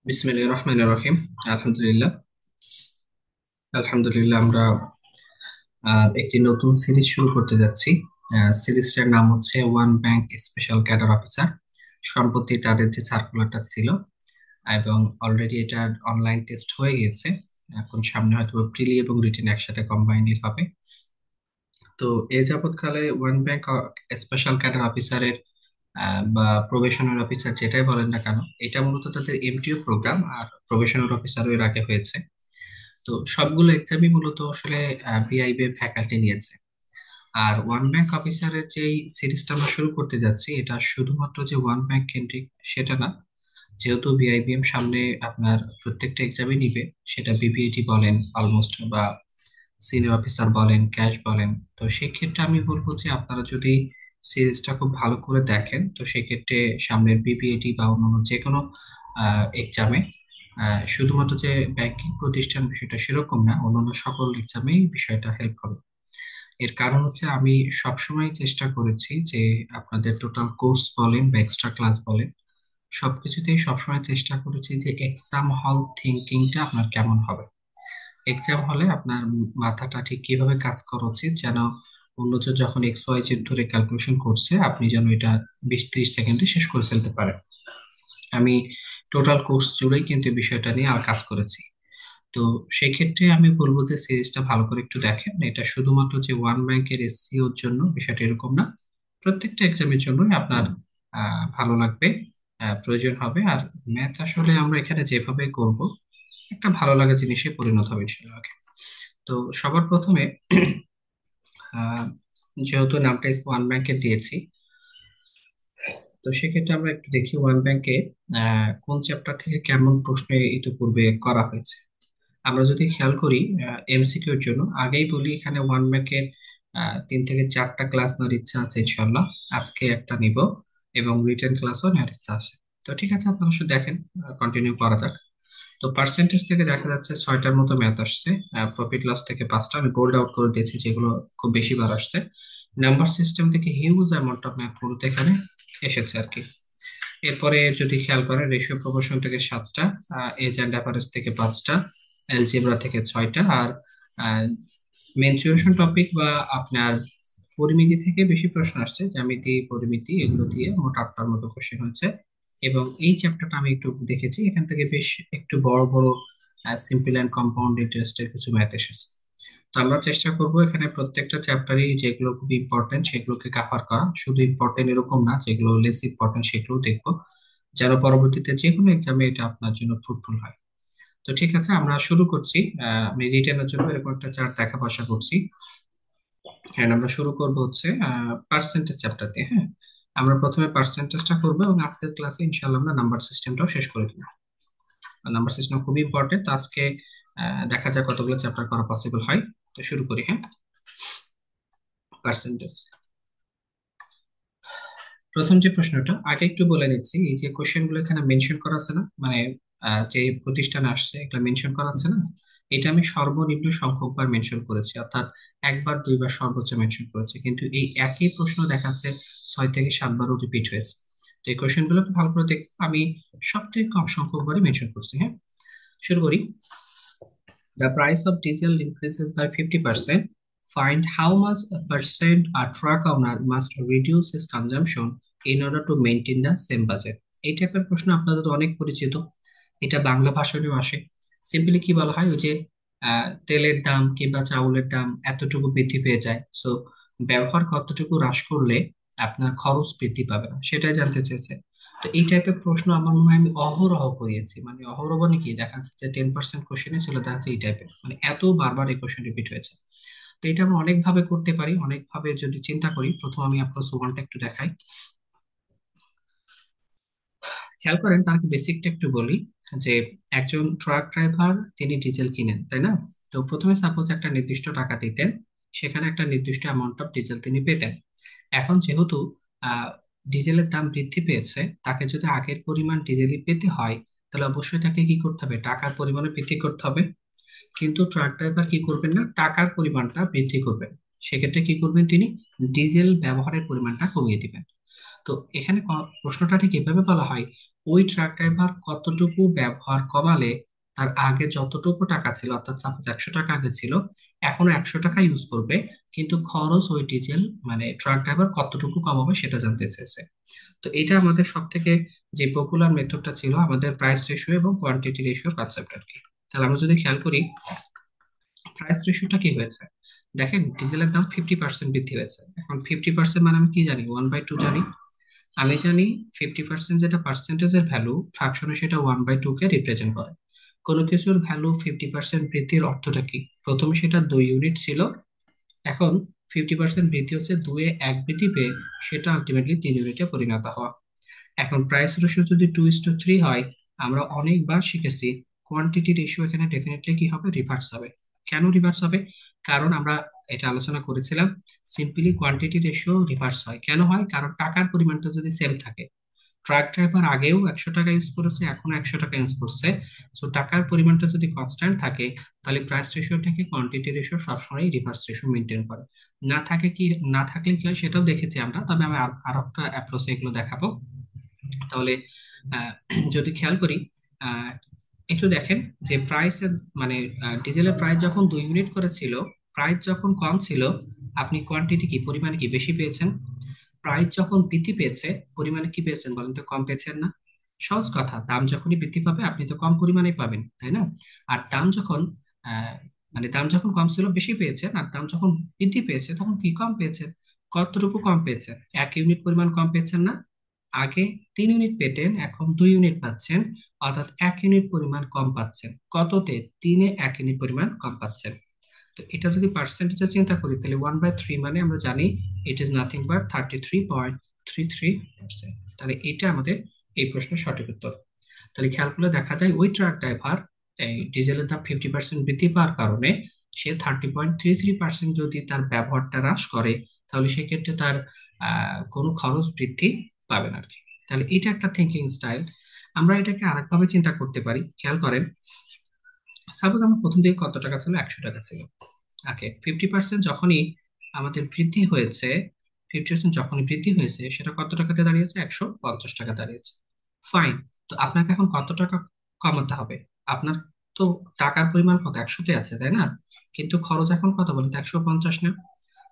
বিসমিল্লাহির রহমানির রহিম। আলহামদুলিল্লাহ। আলহামদুলিল্লাহ, আমরা একটি নতুন সিরিজ শুরু করতে যাচ্ছি। সিরিজটার নাম হচ্ছে one bank special cadre officer. সম্প্রতি তাদের যে সার্কুলারটা ছিল এবং অলরেডি এটা অনলাইন টেস্ট হয়ে গেছে। এখন সামনে হয়তো প্রিলি এবং রিটেন একসাথে কম্বাইনলি হবে। তো এ যাবৎকালে ওয়ান ব্যাংক স্পেশাল ক্যাডার অফিসারের বা প্রবেশনারি অফিসার যেটাই বলেন না কেন, এটা মূলত তাদের এমটিও প্রোগ্রাম, আর প্রবেশনারি অফিসারও এর আগে হয়েছে। তো সবগুলো এক্সামই মূলত আসলে বিআইবি ফ্যাকাল্টি নিয়েছে। আর ওয়ান ব্যাংক অফিসারের যেই সিরিজটা আমরা শুরু করতে যাচ্ছি, এটা শুধুমাত্র যে ওয়ান ব্যাংক কেন্দ্রিক সেটা না। যেহেতু বিআইবিএম সামনে আপনার প্রত্যেকটা এক্সামই নিবে, সেটা বিপিএটি বলেন অলমোস্ট, বা সিনিয়র অফিসার বলেন, ক্যাশ বলেন। তো সেক্ষেত্রে আমি বলবো যে আপনারা যদি সিরিজটা খুব ভালো করে দেখেন, তো সেক্ষেত্রে সামনের বিপিএটি বা অন্যান্য যে কোনো এক্সামে, শুধুমাত্র যে ব্যাংকিং প্রতিষ্ঠান বিষয়টা সেরকম না, অন্যান্য সকল এক্সামেই বিষয়টা হেল্প হবে। এর কারণ হচ্ছে আমি সবসময় চেষ্টা করেছি যে আপনাদের টোটাল কোর্স বলেন বা এক্সট্রা ক্লাস বলেন, সবকিছুতেই সবসময় চেষ্টা করেছি যে এক্সাম হল থিঙ্কিংটা আপনার কেমন হবে। এক্সাম হলে আপনার মাথাটা ঠিক কিভাবে কাজ করা উচিত, যেন অন্যজন যখন এক্স ওয়াই জেড ধরে ক্যালকুলেশন করছে, আপনি যেন এটা 20-30 সেকেন্ডে শেষ করে ফেলতে পারেন। আমি টোটাল কোর্স জুড়েই কিন্তু এই বিষয়টা নিয়ে আর কাজ করেছি। তো সেক্ষেত্রে আমি বলবো যে সিরিজটা ভালো করে একটু দেখেন। এটা শুধুমাত্র যে ওয়ান ব্যাংকের এসসিওর জন্য বিষয়টা এরকম না, প্রত্যেকটা এক্সামের জন্যই আপনার ভালো লাগবে, প্রয়োজন হবে। আর ম্যাথ আসলে আমরা এখানে যেভাবে করব, একটা ভালো লাগা জিনিসে পরিণত হবে ইনশাআল্লাহ। Okay? তো সবার প্রথমে আহ, যেহেতু নামটা ওয়ান ব্যাংকে দিয়েছি, তো সেক্ষেত্রে আমরা একটু দেখি ওয়ান ব্যাংকে কোন চ্যাপ্টার থেকে কেমন প্রশ্ন ইতিপূর্বে করা হয়েছে। আমরা যদি খেয়াল করি এমসিকিউর জন্য, আগেই বলি এখানে ওয়ান ব্যাংকের 3 থেকে 4টা ক্লাস নেওয়ার ইচ্ছা আছে ইনশাল্লাহ। আজকে একটা নিব এবং রিটেন ক্লাসও নেওয়ার ইচ্ছা আছে। তো ঠিক আছে, আপনারা শুধু দেখেন, কন্টিনিউ করা যাক। তো পার্সেন্টেজ থেকে দেখা যাচ্ছে 6টার মতো ম্যাথ আসছে, প্রফিট লস থেকে 5টা, আমি বোল্ড আউট করে দিয়েছি যেগুলো খুব বেশি বার আসছে। নাম্বার সিস্টেম থেকে হিউজ অ্যামাউন্ট অফ ম্যাথ মূলত এখানে এসেছে আর কি। এরপরে যদি খেয়াল করেন, রেশিও প্রপোর্শন থেকে 7টা, এজ অ্যান্ড অ্যাভারেজ থেকে 5টা, অ্যালজেব্রা থেকে 6টা, আর মেনচুরেশন টপিক বা আপনার পরিমিতি থেকে বেশি প্রশ্ন আসছে, জ্যামিতি পরিমিতি এগুলো দিয়ে মোট 8টার মতো কোশ্চেন হয়েছে। এবং এই চ্যাপ্টারটা আমি একটু দেখেছি, এখান থেকে বেশ একটু বড় বড় সিম্পল অ্যান্ড কম্পাউন্ড ইন্টারেস্টের কিছু ম্যাথ এসেছে। তো আমরা চেষ্টা করব এখানে প্রত্যেকটা চ্যাপ্টারই যেগুলো খুব ইম্পর্টেন্ট সেগুলোকে কাভার করা, শুধু ইম্পর্টেন্ট এরকম না, যেগুলো লেস ইম্পর্টেন্ট সেগুলো দেখবো, যেন পরবর্তীতে যে কোনো এক্সামে এটা আপনার জন্য ফ্রুটফুল হয়। তো ঠিক আছে, আমরা শুরু করছি। আমি রিটেনের জন্য এরকম একটা চার্ট দেখা আশা করছি। হ্যাঁ, আমরা শুরু করব হচ্ছে পার্সেন্টেজ চ্যাপ্টার দিয়ে। হ্যাঁ, আমরা প্রথমে পার্সেন্টেজটা করবো এবং আজকের ক্লাসে ইনশাআল্লাহ আমরা নাম্বার সিস্টেমটাও শেষ করে দিব। নাম্বার সিস্টেম খুবই ইম্পর্টেন্ট, তো আজকে দেখা যাক কতগুলো চ্যাপ্টার করা পসিবল হয়। তো শুরু করি। হ্যাঁ, পার্সেন্টেজ। প্রথম যে প্রশ্নটা আগে একটু বলে নিচ্ছি, এই যে কোশ্চেন গুলো এখানে মেনশন করা আছে না, মানে যে প্রতিষ্ঠানে আসছে এগুলো মেনশন করা আছে না, এটা আমি সর্বনিম্ন সংখ্যকবার মেনশন করেছি, অর্থাৎ একবার দুইবার সর্বোচ্চ মেনশন করেছি, কিন্তু এই একই প্রশ্ন দেখাচ্ছে 6 থেকে 7বারও রিপিট হয়েছে। তো এই কোশ্চেন গুলো ভালো করে দেখ, আমি সব থেকে কম সংখ্যকবারই মেনশন করছি। হ্যাঁ, শুরু করি। The price of diesel increases by 50%. Find how much a percent a truck owner must reduce his consumption in order to maintain the same budget. এই টাইপের প্রশ্ন আপনাদের অনেক পরিচিত, এটা বাংলা ভাষণেও আসে। সিম্পলি কি বলা হয়, ওই যে তেলের দাম কিংবা চাউলের দাম এতটুকু বৃদ্ধি পেয়ে যায়, সো ব্যবহার কতটুকু হ্রাস করলে আপনার খরচ বৃদ্ধি পাবে না, সেটাই জানতে চেয়েছে। তো এই টাইপের প্রশ্ন আমার মনে হয় আমি অহরহ করিয়েছি, মানে অহরহ মানে কি, দেখা যাচ্ছে যে 10% কোশ্চেনে ছিল, দেখা যাচ্ছে এই টাইপের, মানে এত বারবার এই কোশ্চেন রিপিট হয়েছে। তো এটা আমরা অনেক ভাবে করতে পারি, অনেক ভাবে যদি চিন্তা করি। প্রথম আমি আপনার সুমানটা একটু দেখাই, খেয়াল করেন, তাকে বেসিকটা একটু বলি। যে একজন ট্রাক ড্রাইভার তিনি ডিজেল কিনেন, তাই না? তো প্রথমে সাপোজ একটা নির্দিষ্ট টাকা দিতেন, সেখানে একটা নির্দিষ্ট অ্যামাউন্ট অফ ডিজেল তিনি পেতেন। এখন যেহেতু আহ ডিজেলের দাম বৃদ্ধি পেয়েছে, তাকে যদি আগের পরিমাণ ডিজেলই পেতে হয়, তাহলে অবশ্যই তাকে কি করতে হবে, টাকার পরিমাণে বৃদ্ধি করতে হবে। কিন্তু ট্রাক ড্রাইভার কি করবেন না, টাকার পরিমাণটা বৃদ্ধি করবেন। সেক্ষেত্রে কি করবেন তিনি, ডিজেল ব্যবহারের পরিমাণটা কমিয়ে দিবেন। তো এখানে প্রশ্নটা ঠিক এভাবে বলা হয়, ওই ট্রাক ড্রাইভার কতটুকু ব্যবহার কমালে তার আগে যতটুকু টাকা ছিল, অর্থাৎ সাপোজ 100 টাকা আগে ছিল, এখনো 100 টাকা ইউজ করবে, কিন্তু খরচ ওই ডিজেল মানে ট্রাক ড্রাইভার কতটুকু কমাবে সেটা জানতে চেয়েছে। তো এটা আমাদের সব থেকে যে পপুলার মেথডটা ছিল আমাদের প্রাইস রেশিও এবং কোয়ান্টিটি রেশিওর কনসেপ্ট আর কি। তাহলে আমরা যদি খেয়াল করি প্রাইস রেশিওটা কি হয়েছে, দেখেন ডিজেলের দাম 50% বৃদ্ধি হয়েছে। এখন 50% মানে আমি কি জানি, 1/2 জানি। আমি জানি 50% যেটা পার্সেন্টেজের ভ্যালু ফ্র্যাকশনে, সেটা 1/2 কে রিপ্রেজেন্ট করে। কোনো কিছুর ভ্যালু 50% বৃদ্ধির অর্থটা কি, প্রথমে সেটা 2 ইউনিট ছিল, এখন 50% বৃদ্ধি হচ্ছে, 2-এ 1 বৃদ্ধি পেয়ে সেটা আলটিমেটলি 3 ইউনিটে পরিণত হওয়া। এখন প্রাইস রেশিও যদি 2:3 হয়, আমরা অনেকবার শিখেছি কোয়ান্টিটি রেশিও এখানে ডেফিনেটলি কি হবে, রিভার্স হবে। কেন রিভার্স হবে? কারণ আমরা এটা আলোচনা করেছিলাম, সিম্পলি কোয়ান্টিটি রেশিও রিভার্স হয় কেন হয়, কারণ টাকার পরিমাণটা যদি সেম থাকে, ট্রাক ড্রাইভার আগেও 100 টাকা ইউজ করেছে, এখনো 100 টাকা ইউজ করছে, তো টাকার পরিমাণটা যদি কনস্ট্যান্ট থাকে, তাহলে প্রাইস রেশিওটাকে কোয়ান্টিটি রেশিও সবসময় রিভার্স রেশিও মেনটেন করে। না থাকে কি, না থাকলে কি হয় সেটাও দেখেছি আমরা, তবে আমি আর একটা অ্যাপ্রোচে এগুলো দেখাবো। তাহলে আহ, যদি খেয়াল করি, আহ, একটু দেখেন যে প্রাইসের মানে ডিজেলের প্রাইস যখন 2 ইউনিট করে ছিল, প্রাইস যখন কম ছিল, আপনি কোয়ান্টিটি কি পরিমাণে কি বেশি পেয়েছেন? প্রাইস যখন বৃদ্ধি পেয়েছে, পরিমাণে কি পেয়েছেন বলেন তো, কম পেয়েছেন না? সহজ কথা, দাম যখনই বৃদ্ধি পাবে আপনি তো কম পরিমাণে পাবেন, তাই না? আর দাম যখন আহ, মানে দাম যখন কম ছিল বেশি পেয়েছেন, আর দাম যখন বৃদ্ধি পেয়েছে তখন কি কম পেয়েছেন? কতটুকু কম পেয়েছেন? 1 ইউনিট পরিমাণ কম পেয়েছেন না? আগে 3 ইউনিট পেতেন, এখন 2 ইউনিট পাচ্ছেন, অর্থাৎ 1 ইউনিট পরিমাণ কম পাচ্ছেন। কততে? 3-এ 1 ইউনিট পরিমাণ কম পাচ্ছেন। তো এটা যদি পার্সেন্টেজে চিন্তা করি, তাহলে 1/3 মানে আমরা জানি ইট ইজ নাথিং বাট 33.33%। তাহলে এটা আমাদের এই প্রশ্নের সঠিক উত্তর। তাহলে খেয়াল করলে দেখা যায় ওই ট্রাক ড্রাইভার এই ডিজেলের দাম 50% বৃদ্ধি পাওয়ার কারণে সে 30.33% যদি তার ব্যবহারটা হ্রাস করে, তাহলে সেক্ষেত্রে তার কোনো খরচ বৃদ্ধি পাবে না আর কি। তাহলে এটা একটা থিঙ্কিং স্টাইল। আমরা এটাকে আরেকভাবে চিন্তা করতে পারি, খেয়াল করেন। সাপোজ আমার প্রথম দিকে কত টাকা ছিল, 100 টাকা ছিল। ওকে, 50% যখনই আমাদের বৃদ্ধি হয়েছে, 50% যখনই বৃদ্ধি হয়েছে, সেটা কত টাকাতে দাঁড়িয়েছে, 150 টাকা দাঁড়িয়েছে। ফাইন। তো আপনাকে এখন কত টাকা কমাতে হবে? আপনার তো টাকার পরিমাণ কত, 100-তে আছে, তাই না? কিন্তু খরচ এখন কত বলেন তো, 150 না?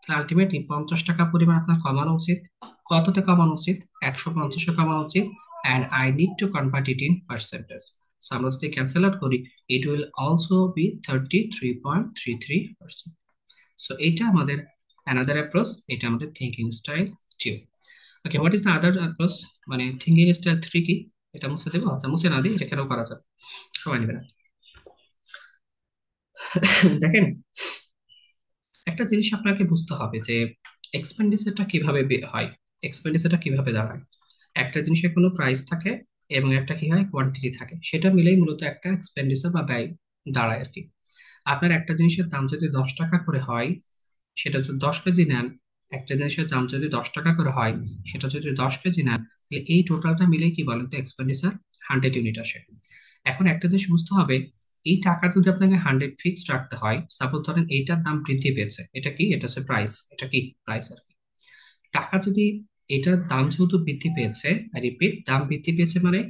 তাহলে আলটিমেটলি 50 টাকা পরিমাণ আপনার কমানো উচিত। কততে কমানো উচিত? 150-এ কমানো উচিত। And I need to convert it in percentage. So আমরা যদি ক্যান্সেল আউট করি, it will also be 33.33%। So এইটা আমাদের অ্যানাদার অ্যাপ্রোচ, এটা আমাদের thinking style 2। Okay, what is the other approach, মানে থিঙ্কিং স্টাইল 3 কি? এটা মুছে দেবো? আচ্ছা, মুছে না দিই, এটা কেন করা যাবে, সময় নেবে না। দেখেন, একটা জিনিস আপনাকে বুঝতে হবে যে এক্সপেন্ডিচারটা কিভাবে হয়, এক্সপেন্ডিচারটা কিভাবে দাঁড়ায়। একটা জিনিসের কোনো প্রাইস থাকে এবং একটা কি হয়, কোয়ান্টিটি থাকে, সেটা মিলেই মূলত একটা এক্সপেন্ডিচার বা ব্যয় দাঁড়ায় আর কি। আপনার একটা জিনিসের দাম যদি 10 টাকা করে হয়, সেটা যদি 10 কেজি নেন, একটা জিনিসের দাম যদি 10 টাকা করে হয়, সেটা যদি 10 কেজি নেন, তাহলে এই টোটালটা মিলে কি বলেন তো, এক্সপেন্ডিচার 100 ইউনিট আসে। এখন একটা জিনিস বুঝতে হবে, এই টাকা যদি আপনাকে 100 ফিক্সড রাখতে হয়, সাপোজ ধরেন এইটার দাম বৃদ্ধি পেয়েছে, এটা কি, এটা হচ্ছে প্রাইস, এটা কি প্রাইস আর কি। টাকা যদি, এটার দাম যেহেতু বৃদ্ধি পেয়েছে, রিপিট, দাম বৃদ্ধি পেয়েছে মানে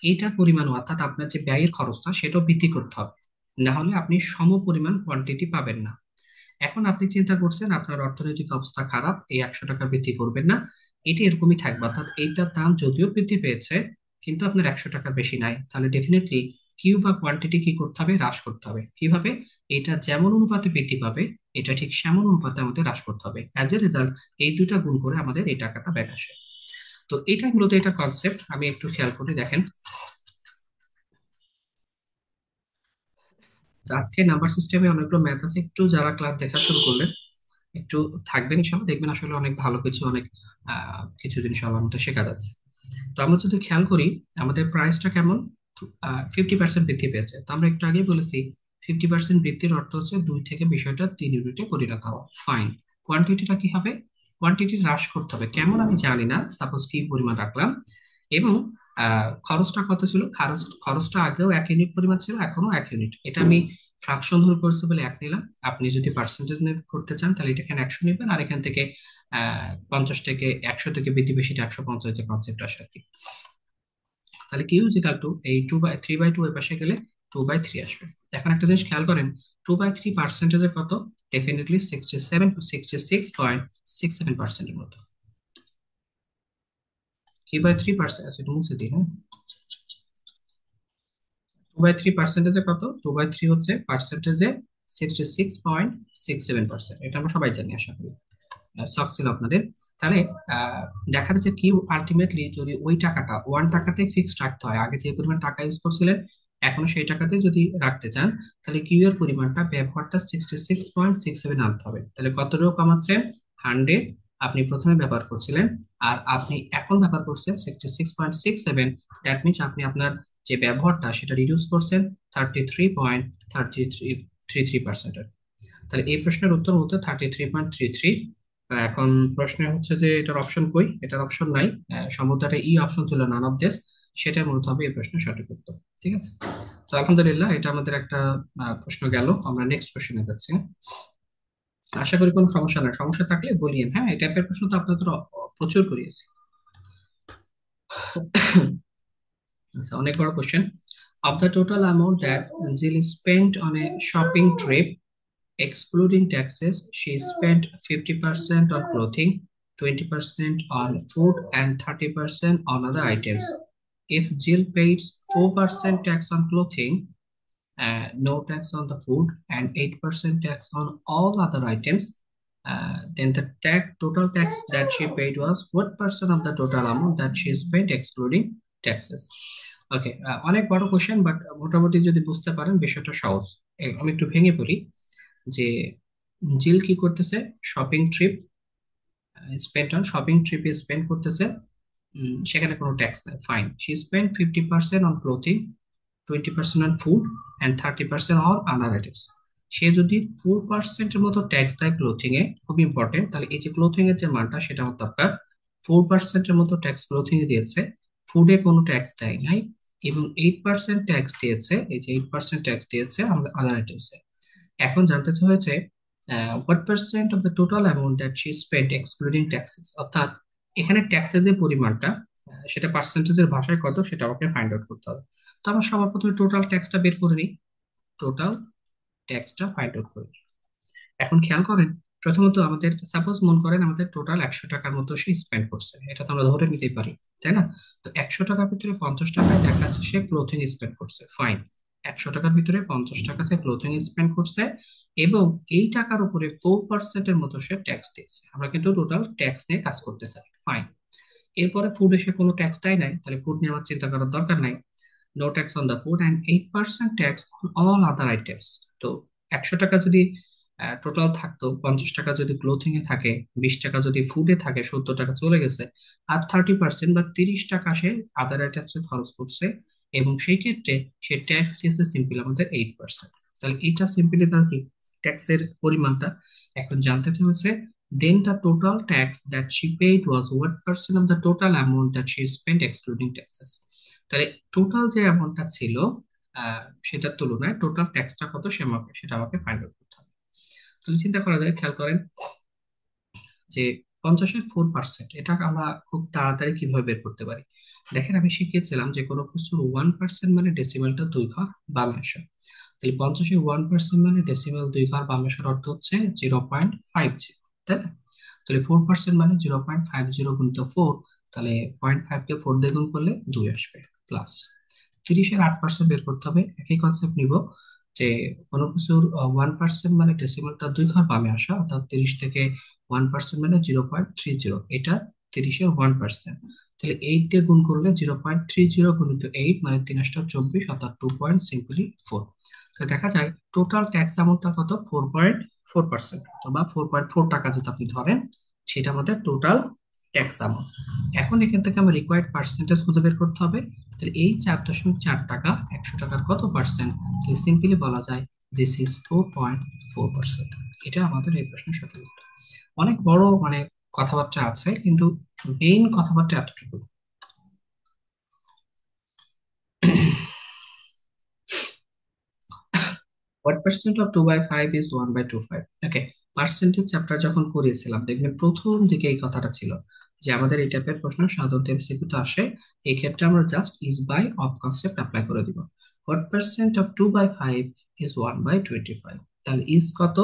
এইটার পরিমাণ, অর্থাৎ আপনার যে ব্যয়ের খরচটা সেটাও বৃদ্ধি করতে হবে, না হলে আপনি সম পরিমাণ কোয়ান্টিটি পাবেন না। এখন আপনি চিন্তা করছেন আপনার অর্থনৈতিক অবস্থা খারাপ, এই 100 টাকা বৃদ্ধি করবেন না, এটি এরকমই থাকবে, অর্থাৎ এইটার দাম যদিও বৃদ্ধি পেয়েছে কিন্তু আপনার 100 টাকার বেশি নাই, তাহলে ডেফিনেটলি কিউ বা কোয়ান্টিটি কি করতে হবে, হ্রাস করতে হবে। কিভাবে? এটা যেমন অনুপাতে বৃদ্ধি পাবে, এটা ঠিক সেমন অনুপাতে আমাদের হ্রাস করতে হবে। অ্যাজ এ রেজাল্ট এই দুটা গুণ করে আমাদের এই টাকাটা ব্যাক আসে। তো এটা মূলত এটা কনসেপ্ট, আমি একটু খেয়াল করে দেখেন। আজকে নাম্বার সিস্টেমে অনেকগুলো ম্যাথ আছে, একটু যারা ক্লাস দেখা শুরু করলেন একটু থাকবেন ইনশাল্লাহ, দেখবেন আসলে অনেক ভালো কিছু, অনেক কিছু জিনিস আল্লাহর মধ্যে শেখা যাচ্ছে। তো আমরা যদি খেয়াল করি, আমাদের প্রাইসটা কেমন, 50% বৃদ্ধি পেয়েছে। তো আমরা একটু আগেই বলেছি 50% বৃদ্ধির অর্থ হচ্ছে 2 থেকে বিষয়টা 3 ইউনিটে পরিণত হওয়া। ফাইন। কোয়ান্টিটিটা কি হবে? কোয়ান্টিটি হ্রাস করতে হবে, কেমন আমি জানি না, সাপোজ কি পরিমাণ রাখলাম। এবং খরচটা কত ছিল, খরচটা আগেও 1 ইউনিট পরিমাণ ছিল, এখনো 1 ইউনিট, এটা আমি ফ্রাকশন ধরে করছি বলে 1 নিলাম। আপনি যদি পার্সেন্টেজ করতে চান তাহলে এটা এখানে 100 নেবেন, আর এখান থেকে 50 থেকে 100 থেকে বৃদ্ধি বেশিটা 150 যে কনসেপ্ট আসে আর কি। তাহলে কিউ ইজ ইকাল টু এই 3/2 এর পাশে গেলে 2/3 আসবে। এখন একটা জিনিস খেয়াল করেন, 2/3 পার্সেন্টেজের কত? ডেফিনেটলি 66.67% মতো। 3/3, আচ্ছা এটা মুছে দিই, হ্যাঁ। 2/3 কত? 2/3 হচ্ছে পার্সেন্টেজে 66.67%, এটা আমরা সবাই জানি আশা করি। শখ ছিল আপনাদের। তাহলে আহ, দেখা যাচ্ছে কি আলটিমেটলি যদি ওই টাকাটা 1 টাকাতে ফিক্সড রাখতে হয়, আগে যে পরিমাণ টাকা ইউজ করছিলেন এখনো সেই টাকাতে যদি রাখতে চান, তাহলে কিউ এর পরিমাণটা ব্যবহারটা 66.67 আনতে হবে। তাহলে কতটুকু কমাচ্ছেন? 100 আপনি প্রথমে ব্যবহার করছিলেন, আর আপনি এখন ব্যবহার করছেন 66.67। দ্যাট মিনস আপনি আপনার যে ব্যবহারটা সেটা রিডিউস করছেন 33.33%। তাহলে এই প্রশ্নের উত্তর হতো 33.33। এখন প্রশ্ন হচ্ছে যে এটার অপশন কই? এটার অপশন নাই। সম্ভবত এটা ই অপশন ছিল, নান অফ দিস। সেটা মূলত হবে এই প্রশ্নের সঠিক উত্তর। ঠিক আছে, তো আলহামদুলিল্লাহ এটা আমাদের একটা প্রশ্ন গেল। আমরা নেক্সট কোশ্চেনে যাচ্ছি। আশা করি কোনো সমস্যা নাই, সমস্যা থাকলে বলিয়েন, হ্যাঁ। এই টাইপের প্রশ্ন তো আপনাদের প্রচুর করিয়েছি। আচ্ছা, অনেক বড় question. Of the total amount that Jill spent on a shopping trip, excluding taxes, she spent 50% on clothing, 20% on food, and 30% on other items. If Jill paid 4% tax on clothing, no tax on the food, and 8% tax on all other items, then the total tax that she paid was what percent of the total amount that she spent excluding taxes? ওকে, অনেক বড় question, but মোটামুটি যদি বুঝতে পারেন বিষয়টা সহজ। আমি একটু ভেঙে পড়ি যে জিল কি করতেছে, shopping trip spend on shopping ট্রিপে স্পেন্ড করতেছে, সেখানে কোনো ট্যাক্স নাই, fine. She spend 50% on clothing, 20% on food, and 30% on other items. সে যদি 4%-এর মতো ট্যাক্স দেয় ক্লোথিং এ, খুব ইম্পর্টেন্ট, তাহলে এই যে ক্লোথিং এর যে মানটা সেটা আমার দরকার। 4%-এর মতো ট্যাক্স ক্লোথিং এ দিয়েছে, ফুডে কোনো ট্যাক্স দেয় নাই, এবং 8% ট্যাক্স দিয়েছে, এই যে 8% ট্যাক্স দিয়েছে আদার আইটেমস। এখন জানতে চাওয়া হয়েছে what percent of the total amount that she spend excluding taxes, অর্থাৎ এখানে ট্যাক্সের যে পরিমাণটা সেটা পার্সেন্টেজের ভাষায় কত সেটা আমাকে ফাইন্ড আউট করতে হবে। তো আমরা সবার প্রথমে টোটাল ট্যাক্সটা বের করে নিই, টোটাল ট্যাক্সটা ফাইন্ড আউট করি। এখন খেয়াল করেন, প্রথমত আমাদের সাপোজ মনে করেন আমাদের টোটাল 100 টাকার মতো সে স্পেন্ড করছে, এটা তো আমরা ধরে নিতেই পারি, তাই না? তো 100 টাকার ভিতরে 50 টাকায় দেখা যাচ্ছে সে ক্লোথিং স্পেন্ড করছে, ফাইন। 100 টাকার ভিতরে 50 টাকা সে ক্লোথিং স্পেন্ড করছে, এবং এই টাকার উপরে 4%-এর মতো সে ট্যাক্স দিয়েছে। আমরা কিন্তু টোটাল ট্যাক্স নিয়ে কাজ করতে চাই, ফাইন। এরপরে ফুড এসে কোনো ট্যাক্স দেয় নাই, তাহলে ফুড নিয়ে আমার চিন্তা করার দরকার নাই, no tax on the food, and 8% tax on all other items. তো 100 টাকা যদি টোটাল থাকতো, 50 টাকা যদি ক্লোথিং এ থাকে, 20 টাকা যদি ফুডে থাকে, 70 টাকা চলে গেছে, আর 30% বা 30 টাকা সে আদার আইটেমস এ খরচ করছে, এবং সেই ক্ষেত্রে সে ট্যাক্স দিয়েছে সিম্পল আমাদের 8%। তাহলে এটা সিম্পলি তার কি ট্যাক্সের পরিমাণটা। এখন জানতে চাইছে then the total tax that she paid was what percent of the total amount that she spent excluding taxes। তাহলে টোটাল যে অ্যামাউন্টটা ছিল সেটার তুলনায় টোটাল ট্যাক্সটা কত সেটা আমাকে ফাইন্ড আউট করতে হবে। তাহলে চিন্তা করা যায়, খেয়াল করেন যে 50-এর 4%, এটা আমরা খুব তাড়াতাড়ি কিভাবে বের করতে পারি। দেখেন, আমি শিখিয়েছিলাম যে কোনো কিছুর 1% মানে ডেসিমালটা 2 ঘর বামে আসে। তাহলে 50-এর 1% মানে ডেসিমাল 2 ঘর বামে আসার অর্থ হচ্ছে 0.50, তাই না? তাহলে 4% মানে 0.50 গুণিত 4, তাহলে 0.5 কে 4 দিয়ে গুণ করলে 2 আসবে, প্লাস 30-এর 8% বের করতে হবে। একই কনসেপ্ট নিব যে কোনো কিছুর 1% মানে ডেসিমালটা 2 ঘর বামে আসা, অর্থাৎ 30 থেকে 1% মানে 0.30, এটা 30-এর 1%। তাহলে 8 দিয়ে গুণ করলে 0.30 গুণিত 8 মানে 3 × 8 = 24, অর্থাৎ 2.4। তো দেখা যায় টোটাল ট্যাক্স অ্যামাউন্টটা কত? 4.4%, বা 4.4 টাকা যদি আপনি ধরেন, সেটা আমাদের টোটাল ট্যাক্স অ্যামাউন্ট। এখন এখান থেকে আমার রিকোয়ার্ড পার্সেন্টেজ খুঁজে বের করতে হবে। তাহলে এই 4.4 টাকা 100 টাকার কত পার্সেন্ট? তাহলে সিম্পলি বলা যায় দিস ইজ 4.4%। এটা আমাদের এই প্রশ্নের সঠিক উত্তর। অনেক বড় মানে কথাবার্তা আছে, কিন্তু মেইন কথাবার্তা এতটুকু। What percent of 2/5 is 1/25? Okay, percentage chapter যখন পড়িয়েছিলাম দেখবেন প্রথম দিকে এই কথাটা ছিল যে আমাদের এই টাইপের প্রশ্ন সাধারণত এমসিকিউতে আসে, এই ক্ষেত্রে আমরা just is by of concept apply করে দিব। What percent of 2/5 is 1/25? তাহলে ইজ কত?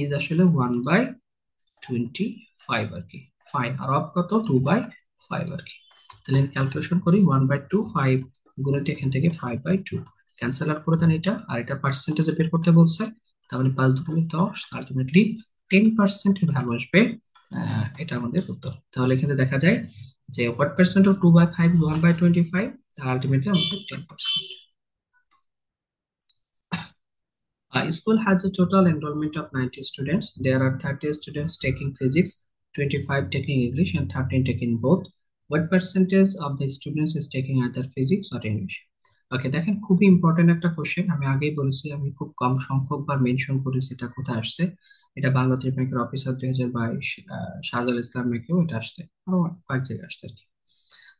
ইজ আসলে 1/25 আর কি। ফাইন, আর অফ কত? 2/5 আর কি। তাহলে ক্যালকুলেশন করি, 1/25 গুণিত এখান থেকে 5/2, ক্যান্সেল আউট করে দেন এটা, আর এটা পার্সেন্টেজে বের করতে বলছে। তাহলে 5×2 = 10, আলটিমেটলি 10% ভ্যালু আসবে। এটা আমাদের উত্তর। তাহলে এখানে দেখা যায় যে হোয়াট পার্সেন্ট অফ 2/5 1/25, তার আলটিমেটলি আমাদের 10%। A school has a total enrollment of 90 students. There are 30 students taking physics, 25 taking English, and 13 taking both. What percentage of the students is taking either physics or English? ওকে, দেখেন খুবই important একটা question. আমি আগেই বলেছি, আমি খুব কম সংখ্যক বার mention করেছি এটা কোথায় আসছে। এটা বাংলাদেশ ব্যাংকের অফিসার 2022, শাহজাল ইসলাম মেকেও এটা আসছে, আরো কয়েক জায়গায় আসছে আর কি।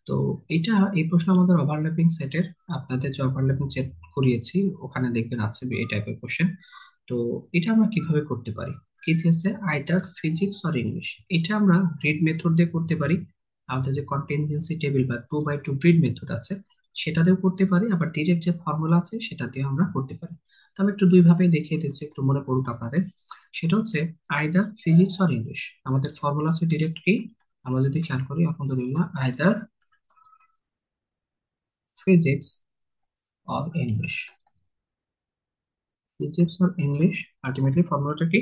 তো এটা, এই প্রশ্ন আমাদের ওভারল্যাপিং সেটের, আপনাদের যে ওভারল্যাপিং সেট করিয়েছি ওখানে দেখবেন আছে এই টাইপের কোশ্চেন। তো এটা আমরা কিভাবে করতে পারি, কি চেয়েছে, আইদার ফিজিক্স আর ইংলিশ। এটা আমরা গ্রিড মেথড দিয়ে করতে পারি। আমাদের যে কন্টিনজেন্সি টেবিল বা 2/2 গ্রিড মেথড আছে সেটা দিয়েও করতে পারি, আবার ডিরেক্ট যে ফর্মুলা আছে সেটা দিয়ে আমরা করতে পারি। তো আমি একটু দুই ভাবে দেখিয়ে দিচ্ছি, একটু মনে পড়ুক আপনাদের। সেটা হচ্ছে আইদার ফিজিক্স আর ইংলিশ। আমাদের ফর্মুলা আছে ডিরেক্ট কি, আমরা যদি খেয়াল করি আলহামদুলিল্লাহ, either physics or English, physics or English, ultimately ফর্মুলাটা কি,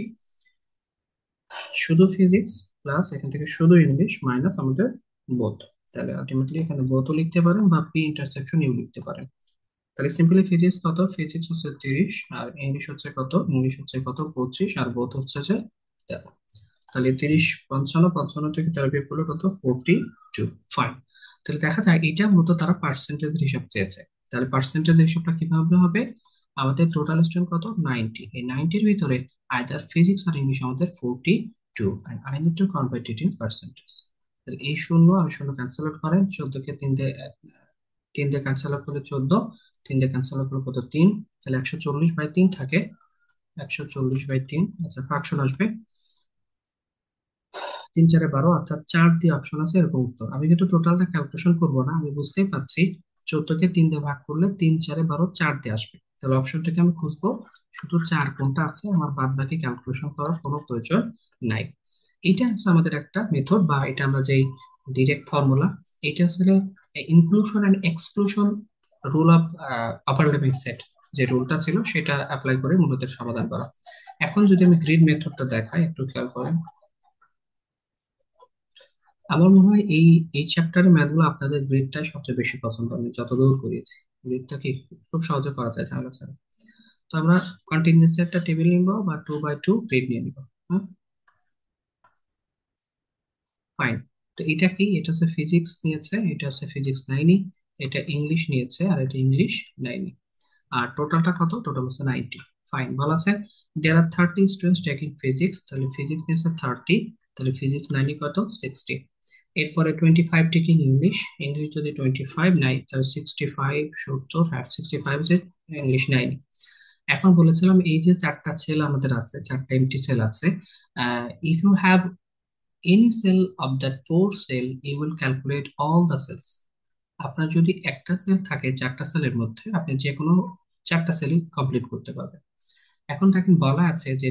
শুধু ফিজিক্স প্লাস এখান থেকে শুধু ইংলিশ মাইনাস আমাদের বোথ। তাহলে আলটিমেটলি এখানে বোথও লিখতে পারেন বা পি ইন্টারসেকশন ইউ লিখতে পারেন। তাহলে সিম্পলি ফিজিক্স কত, ফিজিক্স হচ্ছে 30, আর ইংলিশ হচ্ছে কত, ইংলিশ হচ্ছে কত 25, আর বোথ হচ্ছে যে 13। তাহলে 30 55, 55 থেকে 13 বিয়োগ করলে কত, 42। ফাইন। তাহলে দেখা যায় এটা মূলত তারা পার্সেন্টেজ হিসাব চেয়েছে। তাহলে পার্সেন্টেজ হিসাবটা কিভাবে হবে, আমাদের টোটাল স্টুডেন্ট কত, 90। এই 90-র ভিতরে আইদার ফিজিক্স আর ইংলিশ আমাদের 42, and I need to convert it in percentage। তাহলে এই শূন্য আর শূন্য ক্যান্সেল আউট করেন, 14 কে 3 দিয়ে 3 দিয়ে ক্যান্সেল আউট করলে 14, 3 দিয়ে ক্যান্সেল আউট করলে কত, 3। তাহলে 140/3 থাকে, 140/3। আচ্ছা, ফ্রাকশন আসবে 3×4 = 12, অর্থাৎ 4 দিয়ে অপশন আছে এরকম উত্তর। আমি কিন্তু টোটালটা ক্যালকুলেশন করবো না, আমি বুঝতেই পারছি 14 কে 3 দিয়ে ভাগ করলে 3×4 = 12, 4 দিয়ে আসবে। তাহলে অপশনটাকে আমি খুঁজবো, শুধু 4 কোনটা আছে, আমার বাদ বাকি ক্যালকুলেশন করার কোনো প্রয়োজন নাই। এটা হচ্ছে আমাদের একটা মেথড, বা এটা আমরা যেই ডিরেক্ট ফর্মুলা, এটা আসলে inclusion and exclusion rule of overlapping set, যে রুলটা ছিল সেটা অ্যাপ্লাই করে মূলত সমাধান করা। এখন যদি আমি গ্রিড মেথডটা দেখাই, একটু খেয়াল করেন। আমার মনে হয় এই এই চ্যাপ্টারের ম্যাথগুলো আপনাদের গ্রিডটাই সবচেয়ে বেশি পছন্দ, আমি যতদূর করেছি। গ্রিডটা কি খুব সহজে করা যায় ঝামেলা ছাড়া। তো আমরা কন্টিনিউয়াসলি একটা টেবিল নিব বা 2/2 গ্রিড নিয়ে নিব। হ্যাঁ, ফাইন। তো এটা কি, এটা হচ্ছে ফিজিক্স নিয়েছে, এটা হচ্ছে ফিজিক্স নাইনি, এটা ইংলিশ নিয়েছে, আর এটা ইংলিশ নাইনি। আর টোটালটা কত, টোটাল হচ্ছে 90। ফাইন, বলা আছে দেয়ার আর 30 স্টুডেন্টস টেকিং ফিজিক্স, তাহলে ফিজিক্স নিয়েছে 30, তাহলে ফিজিক্স 90 কত, 60। এরপরে 25 টেকিং ইংলিশ, ইংলিশ যদি 25 নাই তাহলে 65, 70, হ্যাঁ 65 যে ইংলিশ 9। এখন বলেছিলাম এই যে চারটা সেল আমাদের আছে, চারটা এমটি সেল আছে, if you have any cell of that four cell you will calculate all the cells. আপনার যদি একটা সেল থাকে চারটা সেলের মধ্যে, আপনি যে কোনো চারটা সেলই কমপ্লিট করতে পারবেন। এখন দেখেন বলা আছে যে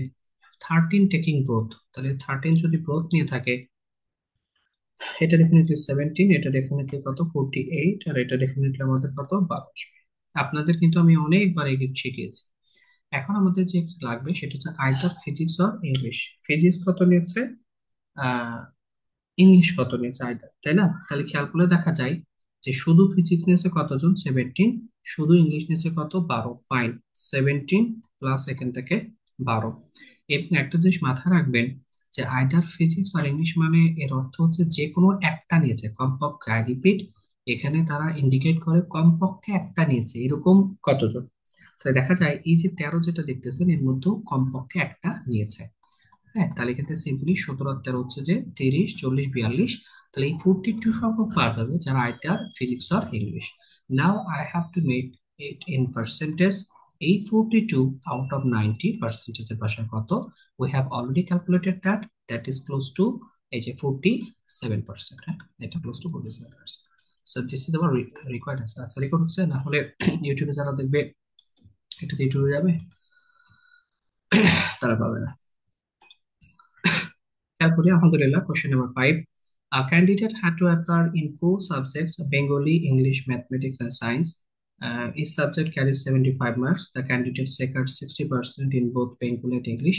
13 টেকিং ব্রোথ, তাহলে 13 যদি ব্রোথ নিয়ে থাকে, এটা ডেফিনেটলি 17, এটা ডেফিনেটলি কত, 48, আর এটা ডেফিনেটলি আমাদের কত, 12 আসবে। আপনাদের কিন্তু আমি অনেকবার এই শিখিয়েছি। এখন আমাদের যে লাগবে সেটা হচ্ছে either physics or English. Physics কত নিয়েছে, ইংলিশ কত নিয়েছে, আইদার, তাই না? তাহলে খেয়াল করলে দেখা যায় যে শুধু ফিজিক্স নিয়েছে কতজন, 17, শুধু ইংলিশ নিয়েছে কত, 12। ফাইন, 17 প্লাস এখান থেকে 12। এবং একটা জিনিস মাথায় রাখবেন যে আইদার ফিজিক্স আর ইংলিশ মানে এর অর্থ হচ্ছে যে কোনো একটা নিয়েছে কমপক্ষে, আই রিপিট, এখানে তারা ইন্ডিকেট করে কমপক্ষে একটা নিয়েছে এরকম কতজন। তাহলে দেখা যায় এই যে 13 যেটা দেখতেছেন এর মধ্যেও কমপক্ষে একটা নিয়েছে। হ্যাঁ, তাহলে এক্ষেত্রে সিম্পলি 17 আর 13 হচ্ছে যে 30, 40, 42। তাহলে এই 42 সংখ্যক পাওয়া যাবে যারা আইটার ফিজিক্স আর English. Now I have to make it in percentage. এই 42 আউট অফ 90 পার্সেন্টেজের পাশে কত, we have already calculated that, that is close to এই যে 47%। হ্যাঁ, এটা close to 47%। So this is our required answer. আচ্ছা, রেকর্ড হচ্ছে না হলে ইউটিউবে যারা দেখবে, এটাতে ইউটিউবে যাবে, তারা পাবে না। তারপরে আলহামদুলিল্লাহ, question number 5, a candidate had to appear in four subjects: Bengali, English, mathematics and science. Each subject carries 75 marks. The candidate secured 60% in both Bengali and English,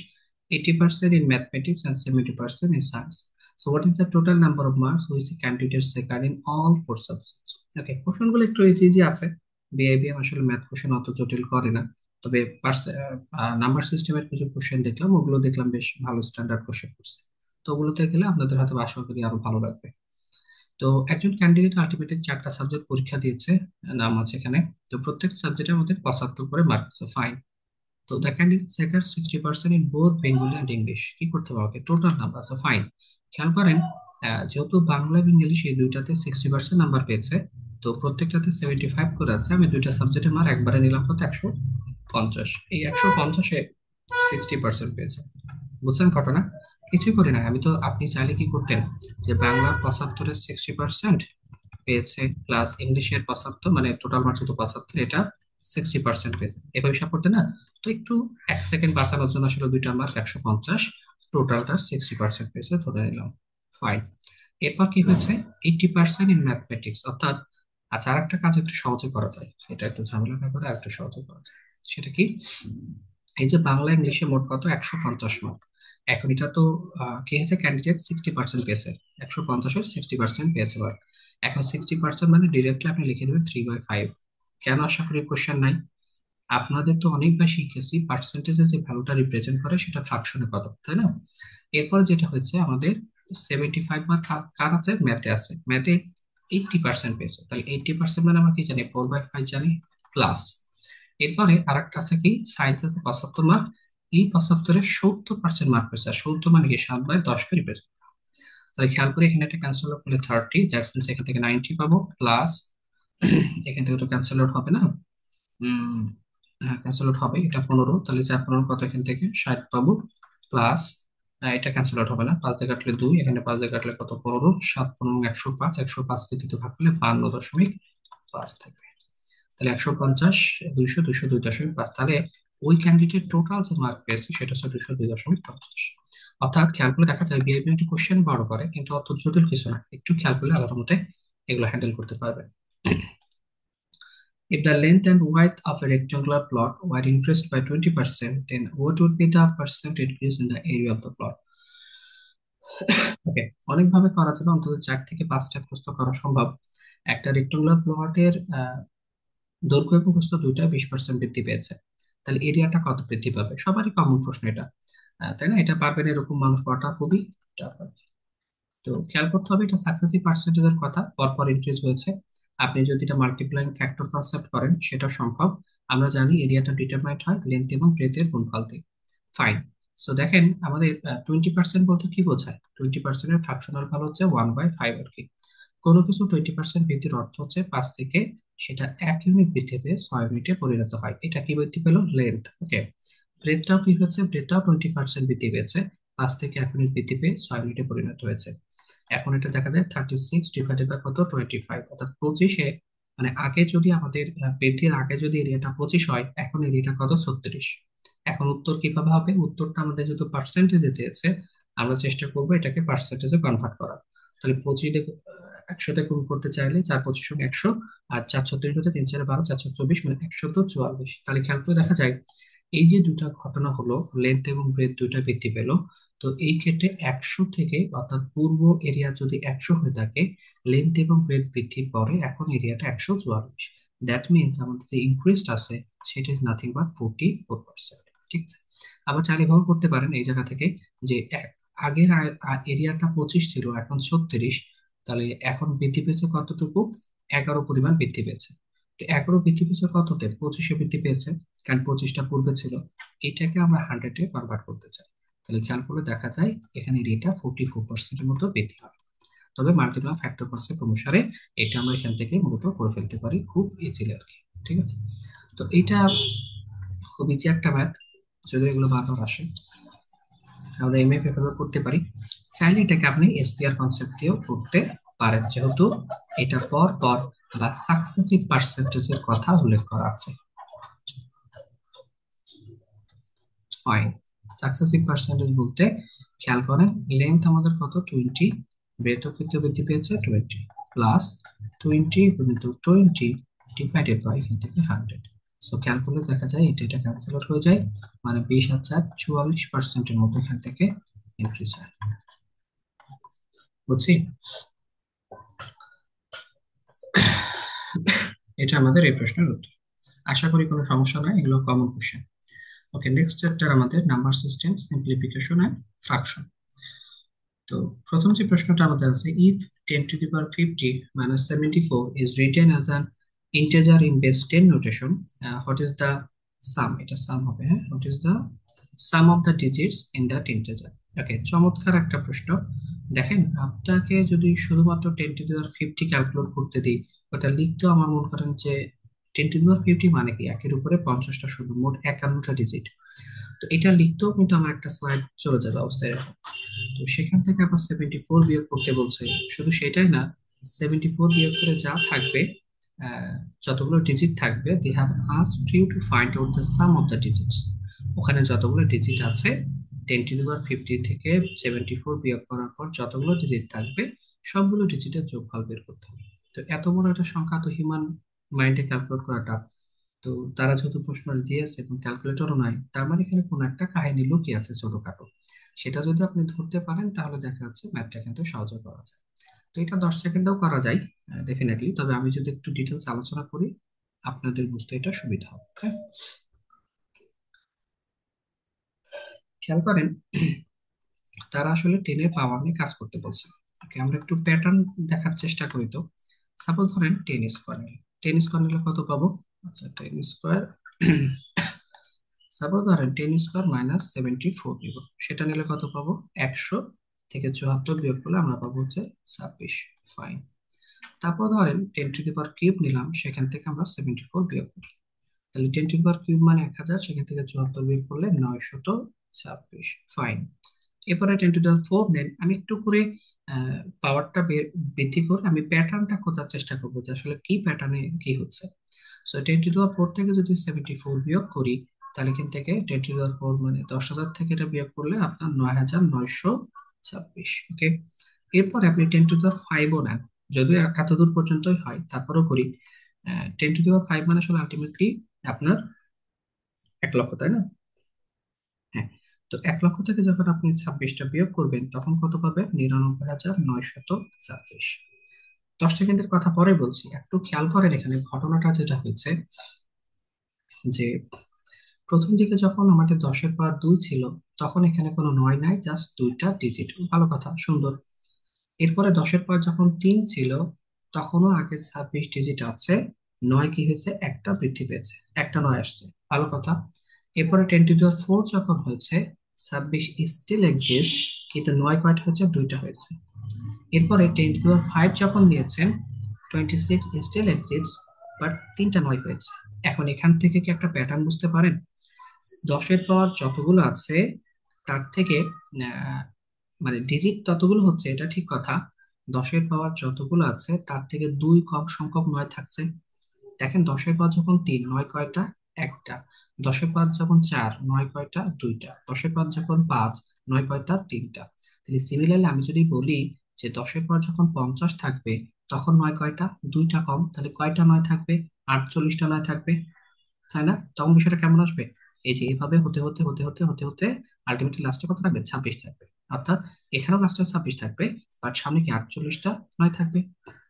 80% in mathematics and 70% in science. So what is the total number of marks which the candidate secured in all four subjects? Okay, কোশ্চেনগুলো একটু easy easy আছে। BIBM আসলে math question অত জটিল করে না। তবে number সিস্টেমের কিছু কোশ্চেন দেখলাম, ওগুলো দেখলাম বেশ ভালো স্ট্যান্ডার্ড কোশ্চেন করছে। তো ওগুলোতে গেলে আপনাদের হয়তো আশা করি আরো ভালো লাগবে। তো একজন ক্যান্ডিডেট আলটিমেটলি 4টা সাবজেক্ট পরীক্ষা দিয়েছে, নাম আছে এখানে। তো প্রত্যেক সাবজেক্টের মধ্যে 75 করে মার্ক আছে, ফাইন। তো the candidate shaker 60% in both Bengali and English, কি করতে হবে ওকে, টোটাল নাম্বার আছে, ফাইন। খেয়াল করেন, যেহেতু বাংলা এবং ইংলিশ এই দুইটাতে 60% নাম্বার পেয়েছে, তো প্রত্যেকটাতে 75 করে আছে, আমি দুইটা সাবজেক্টের মার্ক একবারে নিলাম কত, 150। এই 150-এ 60% পেয়েছে। বুঝছেন ঘটনা? কিছুই করি না আমি তো। আপনি চাইলে কি করতেন, যে বাংলা 75-এর 60% পেয়েছে, প্লাস ইংলিশের 75, মানে টোটাল মার্কস তো 75, এটা 60% পেয়েছে, এভাবে হিসাব করতে না। তো একটু 1 সেকেন্ড বাঁচানোর জন্য আসলে দুইটা মার্ক 150, টোটালটা 60% পেয়েছে ধরে নিলাম, ফাইন। এরপর কি হয়েছে, 80% ইন ম্যাথমেটিক্স, অর্থাৎ আচ্ছা, আর একটা কাজ একটু সহজে করা যায়, এটা একটু ঝামেলা না করে আর একটু সহজে করা যায়। সেটা কি, এই যে বাংলা ইংলিশে মোট কত, 150 মার্ক। এখন এটা তো কি হয়েছে, ক্যান্ডিডেট 60% পেয়েছে, 150-এর 60% পেয়েছে এবার। এখন 60% মানে ডিরেক্টলি আপনি লিখে দেবেন 3/5। কেন, আশা করি কোশ্চেন নাই। আপনাদের তো অনেকবার শিখেছি পার্সেন্টেজে যে ভ্যালুটা রিপ্রেজেন্ট করে সেটা ফ্রাকশনে কত, তাই না? এরপর যেটা হচ্ছে আমাদের 75 মার্ক কার আছে, ম্যাথে আছে, ম্যাথে 80% পেয়েছে, তাহলে 80% মানে আমরা কি জানি, 4/5 জানি, প্লাস এরপরে আরেকটা আছে কি, সায়েন্স আছে 75 মার্ক। এই 75-এর 70% মার্ক পেয়েছে, আর 70 মানে কি 7/10 করে পেয়েছে। তাহলে খেয়াল করে এখানে একটা ক্যান্সেল আউট করলে 30, দ্যাটস মিনস এখান থেকে 90 পাবো, প্লাস এখান থেকে তো ক্যান্সেল আউট হবে না। উম হ্যাঁ, ক্যান্সেল আউট হবে, এটা 15, তাহলে 4 15 কত, এখান থেকে 60 পাবো, প্লাস এটা ক্যান্সেল আউট হবে না, 5 দিয়ে কাটলে 2, এখানে 5 দিয়ে কাটলে কত, 15, 7 15 105, 105 কে 2 ভাগ করলে 52.5 থাকবে। তাহলে 150, 200, 202.5, তাহলে ওই ক্যান্ডিডেট টোটাল যে মার্ক পেয়েছে সেটা হচ্ছে 202.50। অর্থাৎ খেয়াল করে দেখা যায় বিআইবি একটি কোশ্চেন বড় করে, কিন্তু অত জটিল কিছু না, একটু খেয়াল করলে আলাদা মতে এগুলো হ্যান্ডেল করতে পারবে। If the length and width of a rectangular plot were increased by 20%, then what would be the percent increase in the area of the plot? ওকে, অনেকভাবে করা যাবে, অন্তত 4 থেকে 5টা প্রশ্ন করা সম্ভব। একটা রেক্টাঙ্গুলার প্লটের দৈর্ঘ্য এবং প্রস্থ দুইটা 20% বৃদ্ধি পেয়েছে, তাহলে এরিয়াটা কত বৃদ্ধি পাবে? সবারই কমন প্রশ্ন এটা, তাই না? এটা পারবেন এরকম মানুষ পাওয়াটা খুবই টাফ। তো খেয়াল করতে হবে, এটা সাকসেসিভ পার্সেন্টেজের কথা, পরপর ইনক্রিজ হয়েছে। আপনি যদি এটা মাল্টিপ্লাইং ফ্যাক্টর কনসেপ্ট করেন সেটা সম্ভব। আমরা জানি এরিয়াটা ডিটারমাইন্ড হয় লেন্থ এবং ব্রেথের গুণফল দিয়ে, ফাইন। সো দেখেন আমাদের 20% বলতে কি বোঝায়, 20%-এর ফ্র্যাকশনাল ভ্যালু হচ্ছে 1/5 আর কি। কোনো কিছু 20% বৃদ্ধির অর্থ হচ্ছে 5 থেকে সেটা 1 ইউনিট বৃদ্ধি পেয়ে 6 ইউনিটে পরিণত হয়। এটা কি বৃদ্ধি পেল, লেন্থ, ওকে। ব্রেথটাও কি হচ্ছে, ব্রেথটাও 20% বৃদ্ধি পেয়েছে, 5 থেকে 1 ইউনিট বৃদ্ধি পেয়ে 6 ইউনিটে পরিণত হয়েছে। এখন এটা দেখা যায় 36 ডিভাইডেড বাই কত, 25, অর্থাৎ 25-এ, মানে আগে যদি আমাদের বৃদ্ধির আগে যদি এরিয়াটা 25 হয়, এখন এরিয়াটা কত, 36। এখন উত্তর কিভাবে হবে, উত্তরটা আমাদের যেহেতু পার্সেন্টেজে চেয়েছে, আমরা চেষ্টা করবো এটাকে পার্সেন্টেজে কনভার্ট করা। তাহলে 25 দিয়ে 100-তে গুণ করতে চাইলে 4 25 100, আর 4 36 3 4 12, 4 24, মানে 144। তাহলে খেয়াল করে দেখা যায় এই যে দুটা ঘটনা হলো, লেন্থ এবং ব্রেথ দুইটা বৃদ্ধি পেল। তো এই ক্ষেত্রে 100 থেকে, অর্থাৎ পূর্ব এরিয়া যদি 100 হয়ে থাকে, লেন্থ এবং ব্রেথ বৃদ্ধির পরে এখন এরিয়াটা 144। দ্যাট মিনস আমাদের যে ইনক্রিজ আছে সেটা ইজ নাথিং বাট 44%। ঠিক আছে? আবার চাইলে ভাবে করতে পারেন এই জায়গা থেকে, যে আগের এরিয়াটা 25 ছিল, এখন 36, তাহলে এখন বৃদ্ধি পেয়েছে কতটুকু, 11 পরিমাণ বৃদ্ধি পেয়েছে। তো 11 বৃদ্ধি পেয়েছে কততে, 25-এ বৃদ্ধি পেয়েছে, কারণ 25টা পূর্বে ছিল। এটাকে আমরা 100-এ কনভার্ট করতে চাই, তাহলে খেয়াল করে দেখা যায় এখানে রেটটা 44%-এর মতো বৃদ্ধি হয়। তবে মাল্টিপ্লাম ফ্যাক্টর কনসেপ্ট অনুসারে এটা আমরা এখান থেকে মূলত করে ফেলতে পারি খুব ইজিলি আর কি। ঠিক আছে? তো এইটা খুব ইজি একটা ম্যাথ, যদি এগুলো বারবার আসে আমরা এমএ পেপারে করতে পারি। চাইলে এটাকে আপনি এসপিআর কনসেপ্ট দিয়েও করতে পারেন, যেহেতু এটা পর পর বা সাকসেসিভ পার্সেন্টেজের কথা উল্লেখ করা আছে। ফাইন, সাকসেসিভ পার্সেন্টেজ বলতে খেয়াল করেন, লেন্থ আমাদের কত 20, ব্রেথ অফ বৃত্ত বৃদ্ধি পেয়েছে 20, প্লাস 20 × 20 ডিভাইডেড বাই এখান থেকে 100। সো ক্যালকুলেট দেখা যায় এটা এটা ক্যান্সেল আউট হয়ে যায়, মানে 20,044%-এর মতো এখান থেকে ইনক্রিজ হয়। বুঝছি? এটা আমাদের এই প্রশ্নের উত্তর। আশা করি কোনো সমস্যা নয়, এগুলো common question. Okay, next chapter আমাদের number system, simplification and fraction. তো প্রথম যে প্রশ্নটা আমাদের আছে, if 10 to the power 50 minus 74 is written as an integer in base 10 notation, what is the sum? এটা সাম হবে, হ্যাঁ, what is the sum of the digits in that integer? ওকে, চমৎকার একটা প্রশ্ন। দেখেন, আপনাকে যদি শুধুমাত্র 10 to the power 50 ক্যালকুলেট করতে দিই, ওটা লিখতেও আমার মনে করেন যে 10 to the power 50 মানে কি, একের উপরে 50টা, শুধু মোট 51টা ডিজিট। তো এটা লিখতেও কিন্তু আমার একটা স্লাইড চলে যাবে অবস্থায়। তো সেখান থেকে আবার 74 বিয়োগ করতে বলছে। শুধু সেটাই না, 74 বিয়োগ করে যা থাকবে, আহ, যতগুলো ডিজিট থাকবে, they have asked you to find out the sum of the digits. ওখানে যতগুলো ডিজিট আছে, 10 to the power 50 থেকে 74 বিয়োগ করার পর যতগুলো ডিজিট থাকবে, সবগুলো ডিজিটের যোগফল বের করতে হবে। তো এত বড় একটা সংখ্যা তো হিউম্যান মাইন্ডে ক্যালকুলেট করাটা, তো তারা যেহেতু প্রশ্ন দিয়েছে এবং ক্যালকুলেটরও নাই, তার মানে এখানে কোনো একটা কাহিনী লুকিয়ে আছে ছোটখাটো। সেটা যদি আপনি ধরতে পারেন, তাহলে দেখা যাচ্ছে ম্যাথটা কিন্তু সহজে করা যায়। তো এটা 10 সেকেন্ডেও করা যায় ডেফিনেটলি, তবে আমি যদি একটু ডিটেলস আলোচনা করি, আপনাদের বুঝতে এটা সুবিধা হবে। হ্যাঁ, খেয়াল করেন, তারা আসলে টেনের পাওয়ার নিয়ে কাজ করতে বলছে। ওকে, আমরা একটু প্যাটার্ন দেখার চেষ্টা করি। তো সাপোজ ধরেন 10 স্কোয়ার নিলে, 10 স্কোয়ার নিলে কত পাবো? আচ্ছা, 10 স্কোয়ার, সাপোজ ধরেন 10 স্কোয়ার মাইনাস 74 নিব, সেটা নিলে কত পাবো? 100 থেকে 74 বিয়োগ করলে আমরা পাবো হচ্ছে 26। ফাইন। তারপর ধরেন 10 টু দি পাওয়ার কিউব নিলাম, সেখান থেকে আমরা 74 বিয়োগ করি, তাহলে 10 টু দি পাওয়ার কিউব মানে 1000, সেখান থেকে 74 বিয়োগ করলে 926। ফাইন। এরপরে 10 টু দি পাওয়ার 4 নেন, আমি একটু করে পাওয়ারটা বৃদ্ধি করে আমি প্যাটার্নটা খোঁজার চেষ্টা করবো যে আসলে কি প্যাটার্নে কি হচ্ছে। সো 10 টু দি পাওয়ার 4 থেকে যদি 74 বিয়োগ করি, তাহলে এখান থেকে 10 টু দি পাওয়ার 4 মানে 10,000 থেকে এটা বিয়োগ করলে আপনার 9,926। ওকে, এরপরে আপনি 10 টু দি পাওয়ার 5ও নেন, যদিও এত দূর পর্যন্তই হয়, তারপরেও করি। 10 টু দি পাওয়ার 5 মানে আসলে আলটিমেটলি আপনার 1 লক্ষ, তাই না? হ্যাঁ। তো 1 লক্ষ থেকে যখন আপনি 26টা বিয়োগ করবেন, তখন কত পাবেন? 99,926। 10 সেকেন্ডের কথা পরে বলছি, একটু খেয়াল করেন এখানে ঘটনাটা যেটা হয়েছে, যে প্রথম দিকে যখন আমাদের 10 এর পাওয়ার 2 ছিল, তখন এখানে কোনো নয় নাই, জাস্ট দুইটা ডিজিট। ভালো কথা, সুন্দর। এরপরে 10 এর পাওয়ার যখন 3 ছিল, তখনও আগে 26 ডিজিট আছে, নয় কি হয়েছে? একটা বৃদ্ধি পেয়েছে, একটা নয় আসছে। ভালো কথা। এরপরে 10 টু দি পাওয়ার 4 যখন হয়েছে, 26 স্টিল এক্সিস্ট, কিন্তু নয় কয়টা হয়েছে? দুইটা হয়েছে। এরপরে 10 টু দি পাওয়ার 5 যখন নিয়েছেন, 26 স্টিল এক্সিস্ট, বাট তিনটা নয় হয়েছে। এখন এখান থেকে কি একটা প্যাটার্ন বুঝতে পারেন? 10 এর পাওয়ার যতগুলো আছে, তার থেকে আহ, মানে ডিজিট ততগুলো হচ্ছে, এটা ঠিক কথা। 10 এর পাওয়ার যতগুলো আছে, তার থেকে দুই কম সংখ্যক নয় থাকছে। দেখেন, 10 এর পাওয়ার যখন 3, নয় কয়টা? একটা। 10 এর পাওয়ার যখন 4, নয় কয়টা? দুইটা। 10 এর পাওয়ার যখন 5, নয় কয়টা? তিনটা। তাহলে সিমিলারলি আমি যদি বলি যে 10 এর পাওয়ার যখন 50 থাকবে, তখন নয় কয়টা? দুইটা কম, তাহলে কয়টা নয় থাকবে? 48টা নয় থাকবে, তাই না? তখন বিষয়টা কেমন আসবে? এই যে এইভাবে হতে হতে হতে হতে হতে হতে আলটিমেটলি লাস্টে কত থাকবে? 26 থাকবে। অর্থাৎ এখানেও লাস্টে 26 থাকবে, বাট সামনে কি 48টা নয় থাকবে,